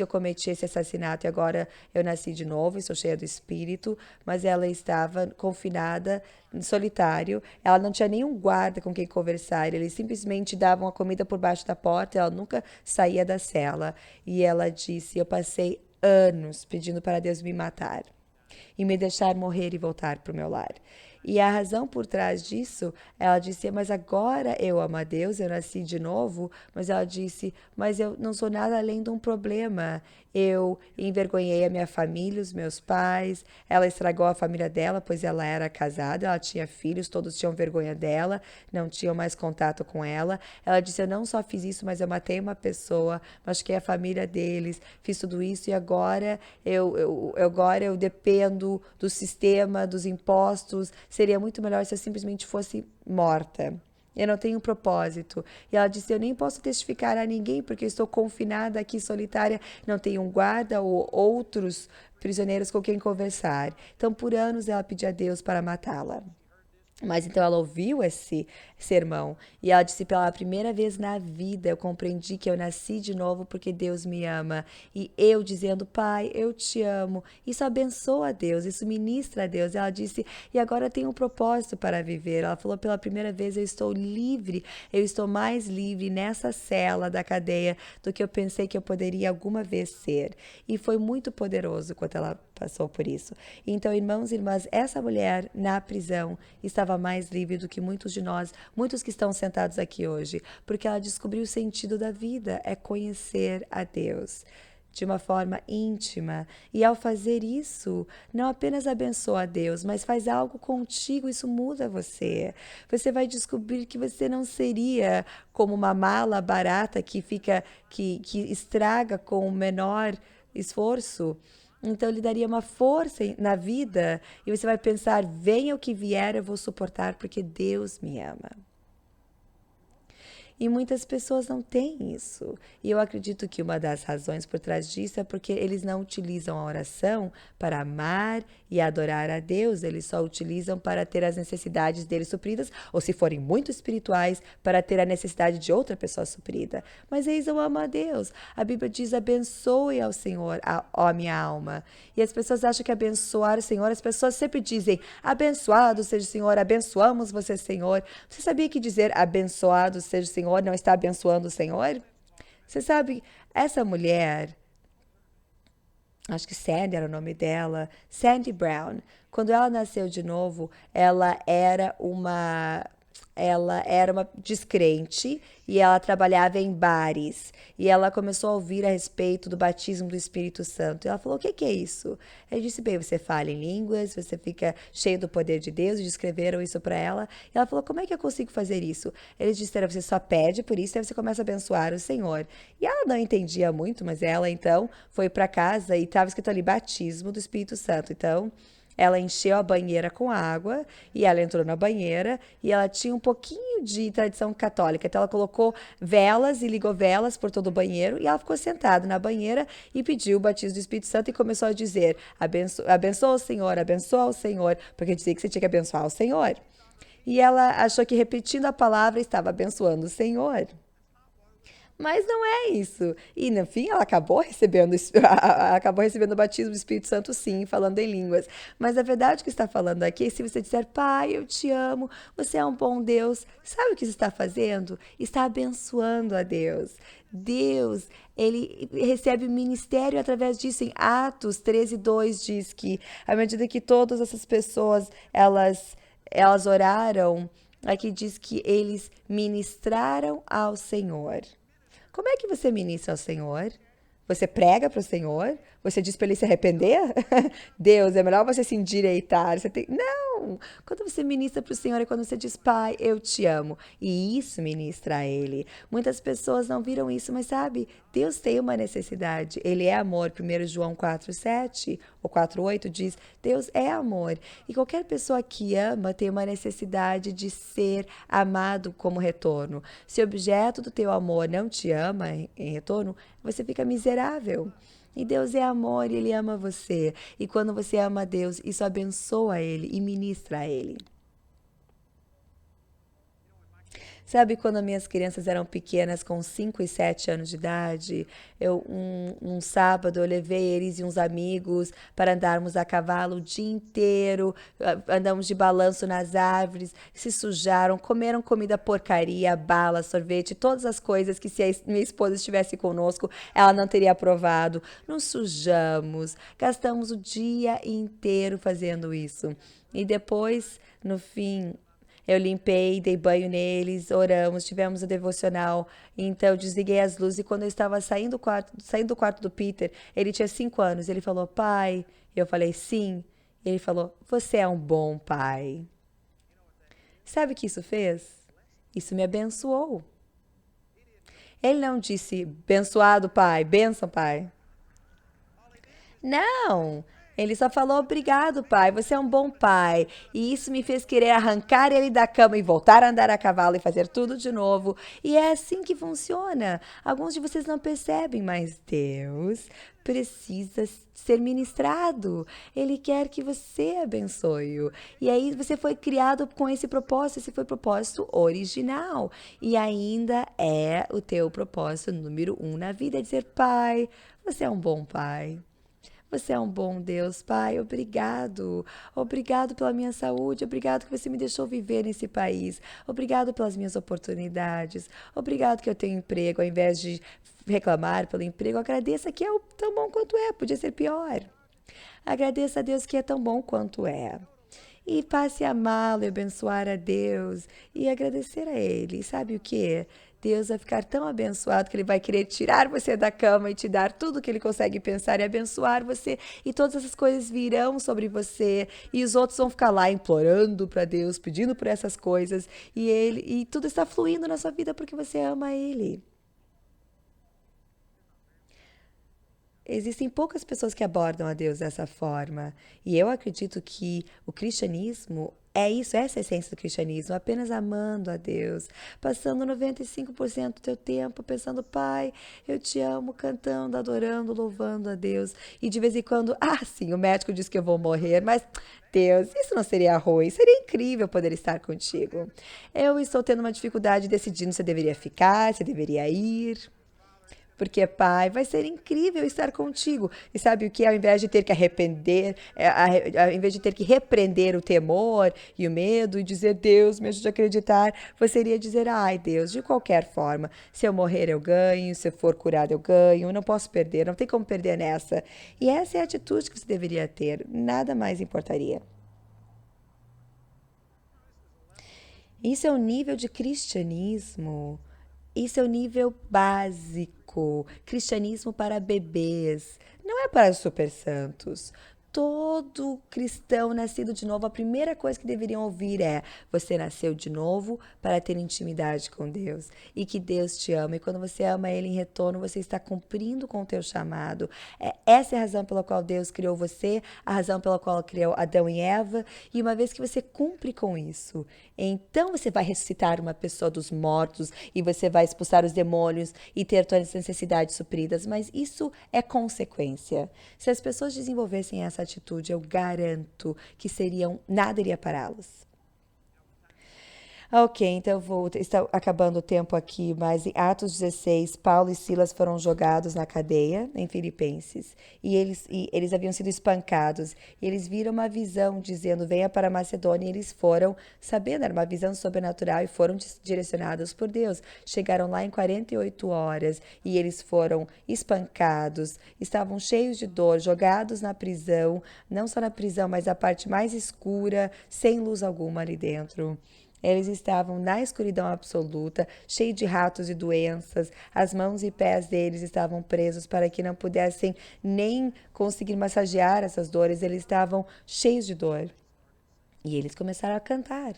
eu cometi esse assassinato, e agora eu nasci de novo, estou cheia do espírito. Mas ela estava confinada, em solitário. Ela não tinha nenhum guarda com quem conversar. Eles simplesmente davam a comida por baixo da porta. Ela nunca saía da cela. E ela disse: eu passei anos pedindo para Deus me matar e me deixar morrer e voltar para o meu lar. E a razão por trás disso, ela disse: mas agora eu amo a Deus, eu nasci de novo. Mas ela disse: mas eu não sou nada além de um problema. Eu envergonhei a minha família, os meus pais. Ela estragou a família dela, pois ela era casada, ela tinha filhos, todos tinham vergonha dela, não tinham mais contato com ela. Ela disse: eu não só fiz isso, mas eu matei uma pessoa, machuquei a família deles, fiz tudo isso, e agora eu dependo do sistema, dos impostos. Seria muito melhor se eu simplesmente fosse morta. Eu não tenho propósito. E ela disse: eu nem posso testificar a ninguém porque eu estou confinada aqui solitária, não tenho um guarda ou outros prisioneiros com quem conversar. Então, por anos ela pediu a Deus para matá-la. Mas então ela ouviu esse sermão e ela disse: pela primeira vez na vida eu compreendi que eu nasci de novo porque Deus me ama. E eu dizendo: Pai, eu te amo. Isso abençoa a Deus, isso ministra a Deus. Ela disse: e agora eu tenho um propósito para viver. Ela falou: pela primeira vez eu estou livre, eu estou mais livre nessa cela da cadeia do que eu pensei que eu poderia alguma vez ser. E foi muito poderoso quando ela passou por isso. Então, irmãos e irmãs, essa mulher na prisão estava mais livre do que muitos de nós, muitos que estão sentados aqui hoje, porque ela descobriu o sentido da vida, é conhecer a Deus de uma forma íntima. E ao fazer isso, não apenas abençoa a Deus, mas faz algo contigo, isso muda você. Você vai descobrir que você não seria como uma mala barata que estraga com o menor esforço. Então ele daria uma força na vida e você vai pensar: venha o que vier, eu vou suportar porque Deus me ama. E muitas pessoas não têm isso. E eu acredito que uma das razões por trás disso é porque eles não utilizam a oração para amar e adorar a Deus. Eles só utilizam para ter as necessidades deles supridas, ou se forem muito espirituais, para ter a necessidade de outra pessoa suprida. Mas eles não amam a Deus. A Bíblia diz: abençoe ao Senhor, ó minha alma. E as pessoas acham que abençoar o Senhor, as pessoas sempre dizem: abençoado seja o Senhor, abençoamos você, Senhor. Você sabia que dizer abençoado seja o Senhor não está abençoando o Senhor? Você sabe, essa mulher, acho que Sandy era o nome dela, Sandy Brown, quando ela nasceu de novo, ela era uma descrente e ela trabalhava em bares. E ela começou a ouvir a respeito do batismo do Espírito Santo. E ela falou: o que é isso? Eu disse: bem, você fala em línguas, você fica cheio do poder de Deus. E descreveram isso para ela. E ela falou: como é que eu consigo fazer isso? Eles disseram: você só pede por isso, aí você começa a abençoar o Senhor. E ela não entendia muito, mas ela então foi para casa e estava escrito ali: batismo do Espírito Santo. Então ela encheu a banheira com água e ela entrou na banheira e ela tinha um pouquinho de tradição católica. Então ela colocou velas e ligou velas por todo o banheiro e ela ficou sentada na banheira e pediu o batismo do Espírito Santo e começou a dizer: abençoa o Senhor, abençoa o Senhor, porque dizia que você tinha que abençoar o Senhor. E ela achou que repetindo a palavra estava abençoando o Senhor. Mas não é isso. E no fim ela acabou recebendo, acabou recebendo o batismo do Espírito Santo, sim, falando em línguas. Mas a verdade que está falando aqui é: se você disser: Pai, eu te amo, você é um bom Deus, sabe o que você está fazendo? Está abençoando a Deus. Deus, ele recebe ministério através disso. Em Atos 13:2 diz que à medida que todas essas pessoas elas oraram, aqui diz que eles ministraram ao Senhor. Como é que você ministra ao Senhor? Você prega para o Senhor? Você diz para ele se arrepender? Deus, é melhor você se endireitar. Não! Quando você ministra para o Senhor é quando você diz: Pai, eu te amo. E isso ministra a Ele. Muitas pessoas não viram isso, mas sabe, Deus tem uma necessidade. Ele é amor. 1 João 4:7 ou 4:8 diz: Deus é amor. E qualquer pessoa que ama tem uma necessidade de ser amado como retorno. Se o objeto do teu amor não te ama em retorno, você fica miserável. E Deus é amor e Ele ama você. E quando você ama a Deus, isso abençoa Ele e ministra a Ele. Sabe quando minhas crianças eram pequenas, com 5 e 7 anos de idade, um sábado eu levei eles e uns amigos para andarmos a cavalo o dia inteiro, andamos de balanço nas árvores, se sujaram, comeram comida porcaria, bala, sorvete, todas as coisas que se a minha esposa estivesse conosco, ela não teria aprovado. Nos sujamos, gastamos o dia inteiro fazendo isso. E depois, no fim, eu limpei, dei banho neles, oramos, tivemos o devocional. Então, eu desliguei as luzes e quando eu estava saindo do quarto do Peter, ele tinha 5 anos. Ele falou: pai. Eu falei: sim. Ele falou: você é um bom pai. Sabe o que isso fez? Isso me abençoou. Ele não disse: abençoado pai, bênção pai. Não, ele só falou: obrigado, pai, você é um bom pai. E isso me fez querer arrancar ele da cama e voltar a andar a cavalo e fazer tudo de novo. E é assim que funciona. Alguns de vocês não percebem, mas Deus precisa ser ministrado. Ele quer que você abençoe-o. E aí você foi criado com esse propósito, esse foi o propósito original. E ainda é o teu propósito número 1 na vida, é dizer, Pai, você é um bom pai. Você é um bom Deus, Pai. Obrigado. Obrigado pela minha saúde. Obrigado que você me deixou viver nesse país. Obrigado pelas minhas oportunidades. Obrigado que eu tenho emprego. Ao invés de reclamar pelo emprego, agradeça que é tão bom quanto é. Podia ser pior. Agradeça a Deus que é tão bom quanto é. E passe a amá-lo e abençoar a Deus e agradecer a Ele. E sabe o que? Deus vai ficar tão abençoado que Ele vai querer tirar você da cama e te dar tudo que Ele consegue pensar e abençoar você. E todas essas coisas virão sobre você. E os outros vão ficar lá implorando para Deus, pedindo por essas coisas. E tudo está fluindo na sua vida porque você ama Ele. Existem poucas pessoas que abordam a Deus dessa forma. E eu acredito que o cristianismo é isso, essa é a essência do cristianismo, apenas amando a Deus, passando 95% do teu tempo pensando, Pai, eu te amo, cantando, adorando, louvando a Deus. E de vez em quando, sim, o médico diz que eu vou morrer, mas Deus, isso não seria ruim, seria incrível poder estar contigo. Eu estou tendo uma dificuldade decidindo se eu deveria ficar, se eu deveria ir. Porque, Pai, vai ser incrível estar contigo. E sabe o que? Ao invés de ter que arrepender, ao invés de ter que repreender o temor e o medo e dizer, Deus, me ajude a acreditar, você iria dizer, ai, Deus, de qualquer forma, se eu morrer eu ganho, se eu for curado eu ganho, eu não posso perder, não tem como perder nessa. E essa é a atitude que você deveria ter, nada mais importaria. Isso é o nível de cristianismo. Isso é o nível básico. Cristianismo para bebês. Não é para super santos. Todo cristão nascido de novo, a primeira coisa que deveriam ouvir é: você nasceu de novo para ter intimidade com Deus e que Deus te ama. E quando você ama Ele em retorno, você está cumprindo com o teu chamado. Essa é a razão pela qual Deus criou você, a razão pela qual criou Adão e Eva. E uma vez que você cumpre com isso, então você vai ressuscitar uma pessoa dos mortos e você vai expulsar os demônios e ter todas as necessidades supridas. Mas isso é consequência. Se as pessoas desenvolvessem essa atitude, eu garanto que nada iria pará-los. Ok, então está acabando o tempo aqui, mas em Atos 16, Paulo e Silas foram jogados na cadeia, em Filipenses, e eles haviam sido espancados, e eles viram uma visão dizendo, venha para a Macedônia, e eles foram, sabendo, era uma visão sobrenatural, e foram direcionados por Deus. Chegaram lá em 48 horas, e eles foram espancados, estavam cheios de dor, jogados na prisão, não só na prisão, mas a parte mais escura, sem luz alguma ali dentro. Eles estavam na escuridão absoluta, cheios de ratos e doenças. As mãos e pés deles estavam presos para que não pudessem nem conseguir massagear essas dores. Eles estavam cheios de dor. E eles começaram a cantar.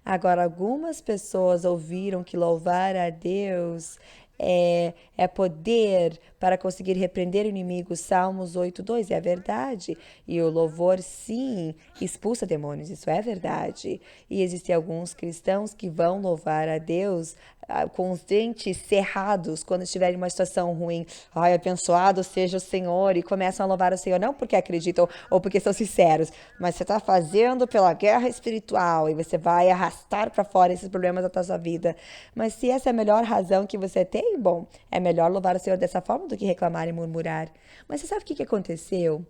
Agora, algumas pessoas ouviram que louvar a Deus é poder para conseguir repreender o inimigo. Salmos 8:2 é verdade. E o louvor, sim, expulsa demônios. Isso é verdade. E existem alguns cristãos que vão louvar a Deus com os dentes cerrados quando estiverem em uma situação ruim. Ai, abençoado seja o Senhor. E começam a louvar o Senhor, não porque acreditam ou porque são sinceros, mas você está fazendo pela guerra espiritual e você vai arrastar para fora esses problemas da tua vida. Mas se essa é a melhor razão que você tem, bom, é melhor louvar o Senhor dessa forma do que reclamar e murmurar. Mas você sabe o que aconteceu?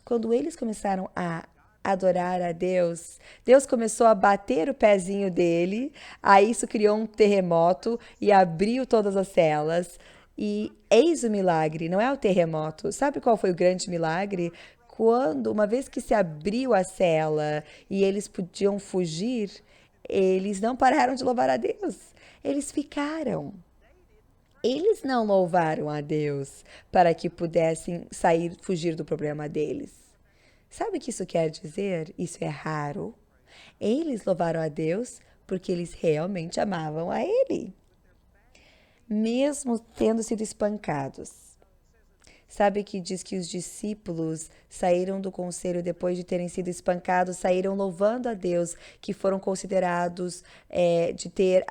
Quando eles começaram a adorar a Deus, Deus começou a bater o pezinho dele, aí isso criou um terremoto e abriu todas as celas. E eis o milagre, não é o terremoto. Sabe qual foi o grande milagre? Quando, uma vez que se abriu a cela e eles podiam fugir, eles não pararam de louvar a Deus. Eles ficaram. Eles não louvaram a Deus para que pudessem sair, fugir do problema deles. Sabe o que isso quer dizer? Isso é raro. Eles louvaram a Deus porque eles realmente amavam a Ele, mesmo tendo sido espancados. Sabe que diz que os discípulos saíram do conselho depois de terem sido espancados, saíram louvando a Deus, que foram considerados de ter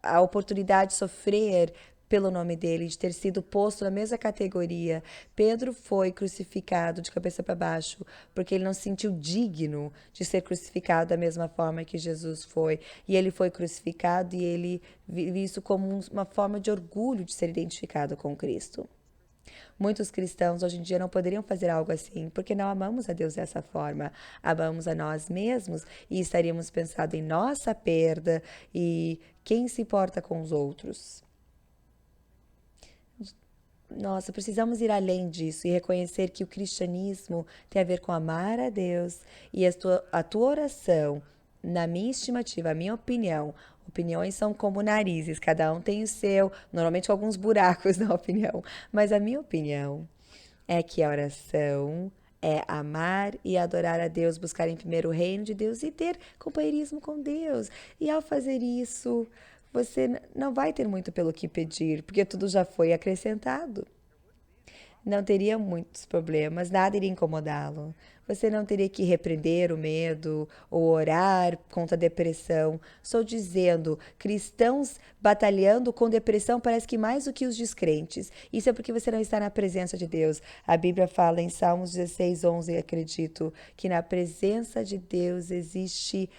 a oportunidade de sofrer pelo nome dele, de ter sido posto na mesma categoria. Pedro foi crucificado de cabeça para baixo, porque ele não se sentiu digno de ser crucificado da mesma forma que Jesus foi. E ele foi crucificado e ele viu isso como uma forma de orgulho de ser identificado com Cristo. Muitos cristãos hoje em dia não poderiam fazer algo assim, porque não amamos a Deus dessa forma. Amamos a nós mesmos e estaríamos pensando em nossa perda e quem se importa com os outros. Nossa, precisamos ir além disso e reconhecer que o cristianismo tem a ver com amar a Deus e a tua oração, na minha estimativa, a minha opinião, opiniões são como narizes, cada um tem o seu, normalmente com alguns buracos na opinião, mas a minha opinião é que a oração é amar e adorar a Deus, buscar em primeiro o reino de Deus e ter companheirismo com Deus. E ao fazer isso, você não vai ter muito pelo que pedir, porque tudo já foi acrescentado. Não teria muitos problemas, nada iria incomodá-lo. Você não teria que repreender o medo ou orar contra a depressão. Estou dizendo, cristãos batalhando com depressão parece que mais do que os descrentes. Isso é porque você não está na presença de Deus. A Bíblia fala em Salmos 16:11, acredito, que na presença de Deus existe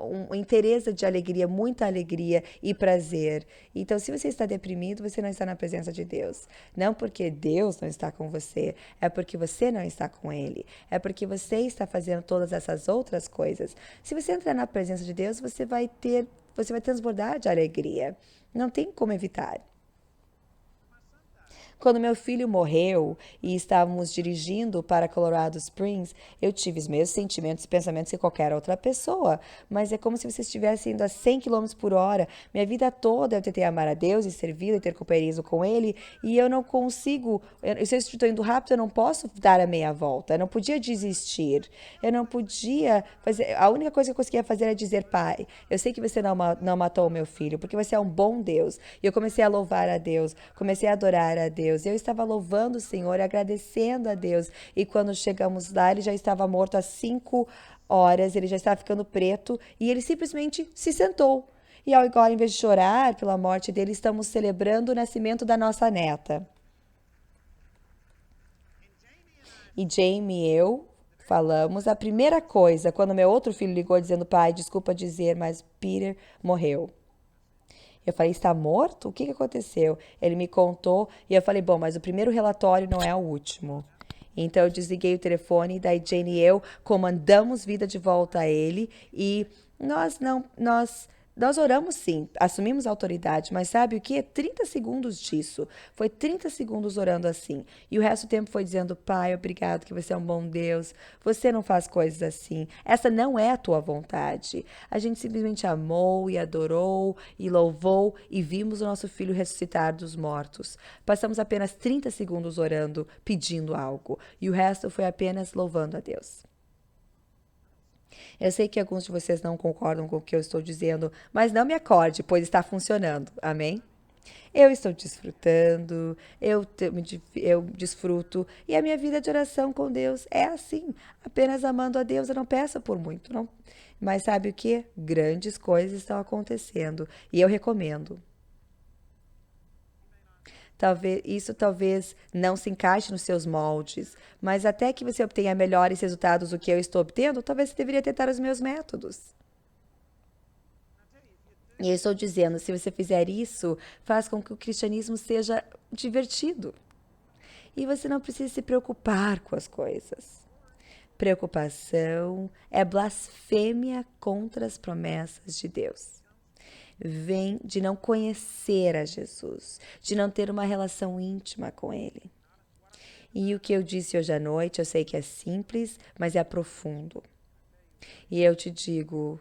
um interesse de alegria, muita alegria e prazer. Então, se você está deprimido, você não está na presença de Deus. Não porque Deus não está com você, é porque você não está com Ele. É porque você está fazendo todas essas outras coisas. Se você entrar na presença de Deus, você vai transbordar de alegria. Não tem como evitar. Quando meu filho morreu e estávamos dirigindo para Colorado Springs, eu tive os mesmos sentimentos e pensamentos que qualquer outra pessoa, mas é como se você estivesse indo a 100 quilômetros por hora. Minha vida toda eu tentei amar a Deus e servi-lo e ter companheirismo com Ele, e eu não consigo, se eu estou indo rápido, eu não posso dar a meia volta, eu não podia desistir, eu não podia fazer, a única coisa que eu conseguia fazer era dizer, Pai, eu sei que você não matou o meu filho, porque você é um bom Deus. E eu comecei a louvar a Deus, comecei a adorar a Deus. Eu estava louvando o Senhor, agradecendo a Deus. E quando chegamos lá, ele já estava morto há 5 horas, ele já estava ficando preto e ele simplesmente se sentou. E agora, em vez de chorar pela morte dele, estamos celebrando o nascimento da nossa neta. E Jamie e eu falamos a primeira coisa, quando meu outro filho ligou dizendo, pai, desculpa dizer, mas Peter morreu. Eu falei, está morto? O que aconteceu? Ele me contou e eu falei, bom, mas o primeiro relatório não é o último. Então eu desliguei o telefone e daí Jane e eu comandamos vida de volta a ele e nós oramos sim, assumimos a autoridade, mas sabe o que? 30 segundos disso. Foi 30 segundos orando assim. E o resto do tempo foi dizendo, Pai, obrigado que você é um bom Deus. Você não faz coisas assim. Essa não é a tua vontade. A gente simplesmente amou e adorou e louvou e vimos o nosso filho ressuscitar dos mortos. Passamos apenas 30 segundos orando, pedindo algo. E o resto foi apenas louvando a Deus. Eu sei que alguns de vocês não concordam com o que eu estou dizendo, mas não me acorde, pois está funcionando. Amém? Eu estou desfrutando, eu desfruto, e a minha vida de oração com Deus é assim, apenas amando a Deus, eu não peço por muito, não. Mas sabe o que? Grandes coisas estão acontecendo, e eu recomendo. Talvez não se encaixe nos seus moldes, mas até que você obtenha melhores resultados do que eu estou obtendo, talvez você deveria tentar os meus métodos. E eu estou dizendo, se você fizer isso, faz com que o cristianismo seja divertido. E você não precisa se preocupar com as coisas. Preocupação é blasfêmia contra as promessas de Deus. Vem de não conhecer a Jesus, de não ter uma relação íntima com Ele. E o que eu disse hoje à noite, eu sei que é simples, mas é profundo. E eu te digo,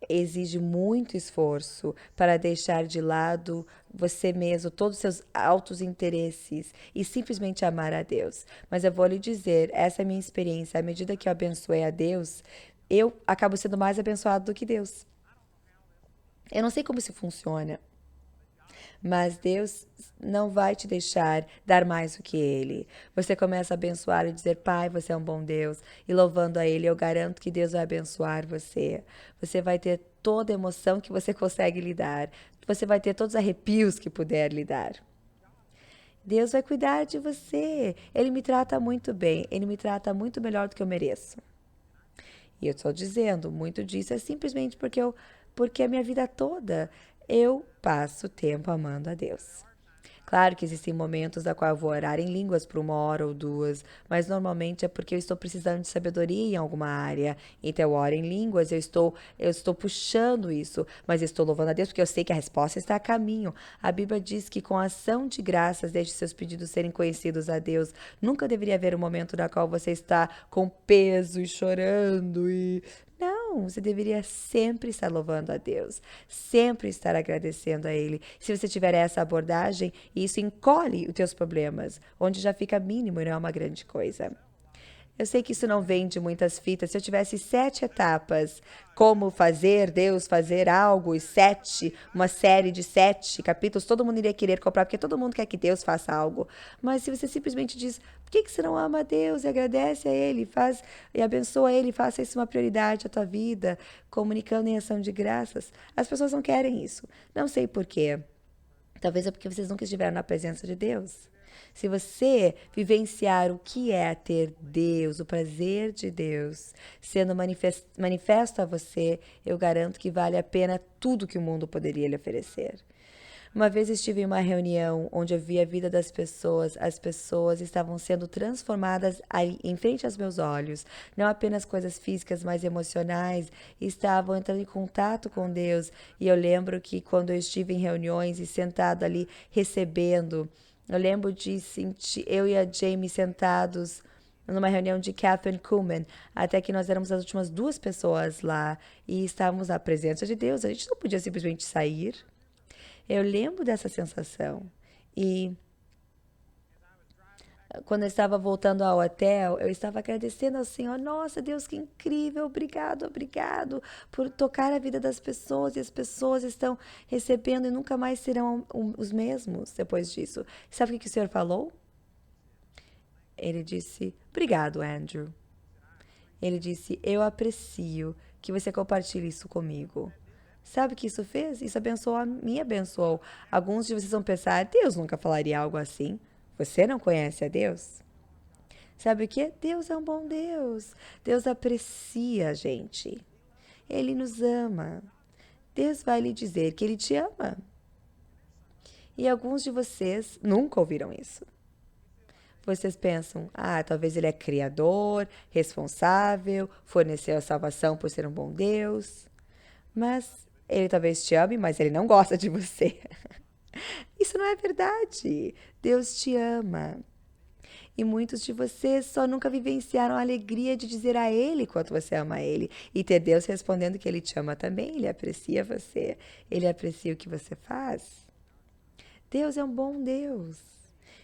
exige muito esforço para deixar de lado você mesmo, todos os seus altos interesses e simplesmente amar a Deus. Mas eu vou lhe dizer, essa é a minha experiência. À medida que eu abençoei a Deus, eu acabo sendo mais abençoado do que Deus. Eu não sei como isso funciona, mas Deus não vai te deixar dar mais do que Ele. Você começa a abençoar e dizer, Pai, você é um bom Deus. E louvando a Ele, eu garanto que Deus vai abençoar você. Você vai ter toda a emoção que você consegue lhe dar. você vai ter todos os arrepios que puder lhe dar. Deus vai cuidar de você. Ele me trata muito bem. Ele me trata muito melhor do que eu mereço. E eu estou dizendo, muito disso é simplesmente porque a minha vida toda eu passo tempo amando a Deus. Claro que existem momentos da qual eu vou orar em línguas por 1 hora ou 2, mas normalmente é porque eu estou precisando de sabedoria em alguma área. Então eu oro em línguas, eu estou puxando isso, mas eu estou louvando a Deus porque eu sei que a resposta está a caminho. A Bíblia diz que com ação de graças deixe seus pedidos serem conhecidos a Deus. Nunca deveria haver um momento na qual você está com peso e chorando e não, você deveria sempre estar louvando a Deus, sempre estar agradecendo a Ele. Se você tiver essa abordagem, isso encolhe os teus problemas, onde já fica mínimo e não é uma grande coisa. Eu sei que isso não vem de muitas fitas. Se eu tivesse 7 etapas, como fazer Deus fazer algo, e uma série de 7 capítulos, todo mundo iria querer comprar, porque todo mundo quer que Deus faça algo. Mas se você simplesmente diz, por que você não ama a Deus e agradece a Ele, faz e abençoa Ele, faça isso uma prioridade a tua vida, comunicando em ação de graças, as pessoas não querem isso. Não sei por quê. Talvez é porque vocês nunca estiveram na presença de Deus. Se você vivenciar o que é ter Deus, o prazer de Deus, sendo manifesto a você, eu garanto que vale a pena tudo que o mundo poderia lhe oferecer. Uma vez estive em uma reunião onde eu vi a vida das pessoas, as pessoas estavam sendo transformadas aí, em frente aos meus olhos, não apenas coisas físicas, mas emocionais, estavam entrando em contato com Deus. E eu lembro que quando eu estive em reuniões e sentado ali recebendo, eu lembro de sentir eu e a Jamie sentados numa reunião de Catherine Kuhlman, até que nós éramos as últimas 2 pessoas lá e estávamos na presença de Deus. A gente não podia simplesmente sair. Eu lembro dessa sensação. E quando eu estava voltando ao hotel, eu estava agradecendo ao Senhor. Nossa, Deus, que incrível! Obrigado, obrigado por tocar a vida das pessoas. E as pessoas estão recebendo e nunca mais serão os mesmos depois disso. Sabe o que o Senhor falou? Ele disse, obrigado, Andrew. Ele disse, eu aprecio que você compartilhe isso comigo. Sabe o que isso fez? Isso abençoou, me abençoou. Alguns de vocês vão pensar, Deus nunca falaria algo assim. Você não conhece a Deus? Sabe o que? Deus é um bom Deus. Deus aprecia a gente. Ele nos ama. Deus vai lhe dizer que Ele te ama. E alguns de vocês nunca ouviram isso. Vocês pensam, talvez Ele é criador, responsável, forneceu a salvação por ser um bom Deus. Mas Ele talvez te ame, mas Ele não gosta de você. Isso não é verdade. Deus te ama. E muitos de vocês só nunca vivenciaram a alegria de dizer a Ele quanto você ama Ele. E ter Deus respondendo que Ele te ama também. Ele aprecia você. Ele aprecia o que você faz. Deus é um bom Deus.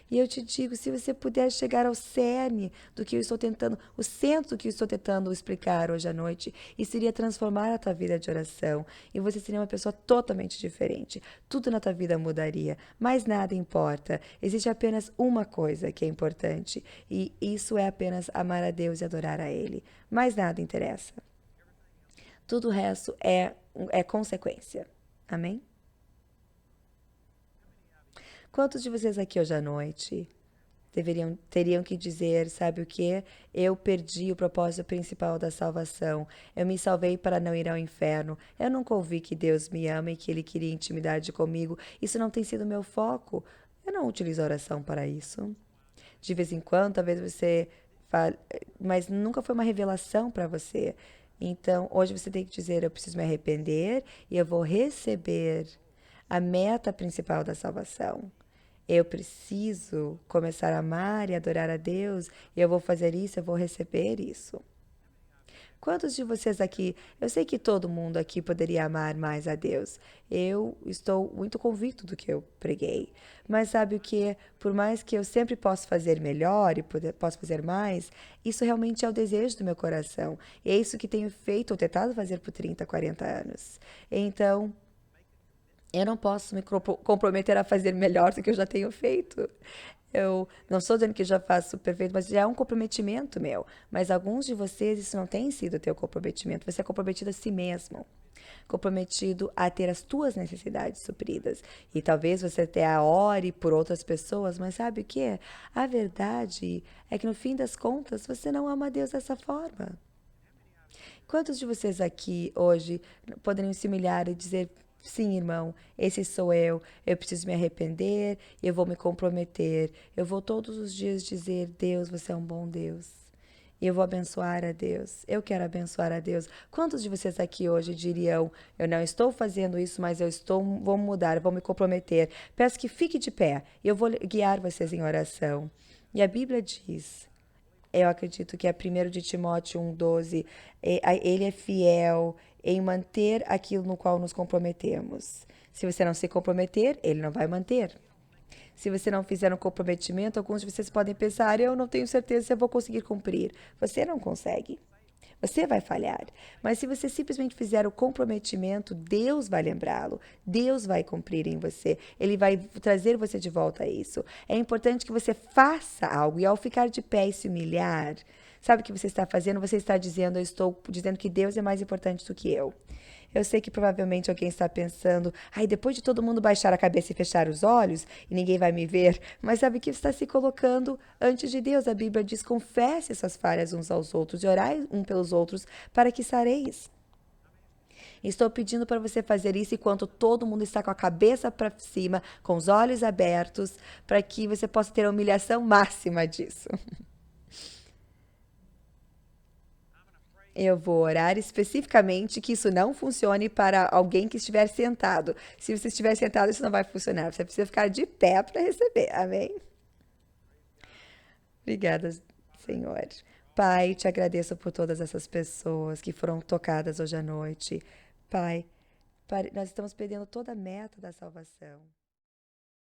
E eu te digo, se você puder chegar ao cerne do que eu estou tentando, o centro do que eu estou tentando explicar hoje à noite, isso iria transformar a tua vida de oração. E você seria uma pessoa totalmente diferente. Tudo na tua vida mudaria, mas nada importa. Existe apenas uma coisa que é importante, e isso é apenas amar a Deus e adorar a Ele. Mais nada interessa. Tudo o resto é consequência. Amém? Quantos de vocês aqui hoje à noite teriam que dizer, sabe o que? Eu perdi o propósito principal da salvação. Eu me salvei para não ir ao inferno. Eu nunca ouvi que Deus me ama e que Ele queria intimidade comigo. Isso não tem sido meu foco. Eu não utilizo a oração para isso. De vez em quando, talvez você fale, mas nunca foi uma revelação para você. Então, hoje você tem que dizer, eu preciso me arrepender e eu vou receber a meta principal da salvação. Eu preciso começar a amar e adorar a Deus, e eu vou fazer isso, eu vou receber isso. Quantos de vocês aqui, eu sei que todo mundo aqui poderia amar mais a Deus. Eu estou muito convicto do que eu preguei. Mas sabe o que? Por mais que eu sempre possa fazer melhor e posso fazer mais, isso realmente é o desejo do meu coração. E é isso que tenho feito ou tentado fazer por 30, 40 anos. Então, eu não posso me comprometer a fazer melhor do que eu já tenho feito. Eu não estou dizendo que já faço perfeito, mas já é um comprometimento meu. Mas alguns de vocês, isso não tem sido o teu comprometimento. Você é comprometido a si mesmo, comprometido a ter as tuas necessidades supridas. E talvez você até ore por outras pessoas, mas sabe o que? A verdade é que no fim das contas você não ama a Deus dessa forma. Quantos de vocês aqui hoje poderiam se humilhar e dizer: sim, irmão, esse sou eu preciso me arrepender, eu vou me comprometer, eu vou todos os dias dizer: Deus, você é um bom Deus. E eu vou abençoar a Deus. Eu quero abençoar a Deus. Quantos de vocês aqui hoje diriam: eu não estou fazendo isso, mas vou mudar, vou me comprometer. Peço que fique de pé e eu vou guiar vocês em oração. E a Bíblia diz, eu acredito que é 1 de Timóteo 1,12. Ele é fiel em manter aquilo no qual nos comprometemos. Se você não se comprometer, ele não vai manter. Se você não fizer um comprometimento, alguns de vocês podem pensar: eu não tenho certeza se eu vou conseguir cumprir. Você não consegue. Você vai falhar. Mas se você simplesmente fizer o comprometimento, Deus vai lembrá-lo. Deus vai cumprir em você. Ele vai trazer você de volta a isso. É importante que você faça algo. E ao ficar de pé e se humilhar, sabe o que você está fazendo? Você está dizendo: eu estou dizendo que Deus é mais importante do que eu. Eu sei que provavelmente alguém está pensando: ai, depois de todo mundo baixar a cabeça e fechar os olhos e ninguém vai me ver, mas sabe que está se colocando antes de Deus. A Bíblia diz: confesse suas falhas uns aos outros e orai um pelos outros para que sareis. Estou pedindo para você fazer isso enquanto todo mundo está com a cabeça para cima, com os olhos abertos, para que você possa ter a humilhação máxima disso. Eu vou orar especificamente que isso não funcione para alguém que estiver sentado. Se você estiver sentado, isso não vai funcionar. Você precisa ficar de pé para receber. Amém? Obrigada, Senhor. Pai, te agradeço por todas essas pessoas que foram tocadas hoje à noite. Pai, nós estamos perdendo toda a meta da salvação.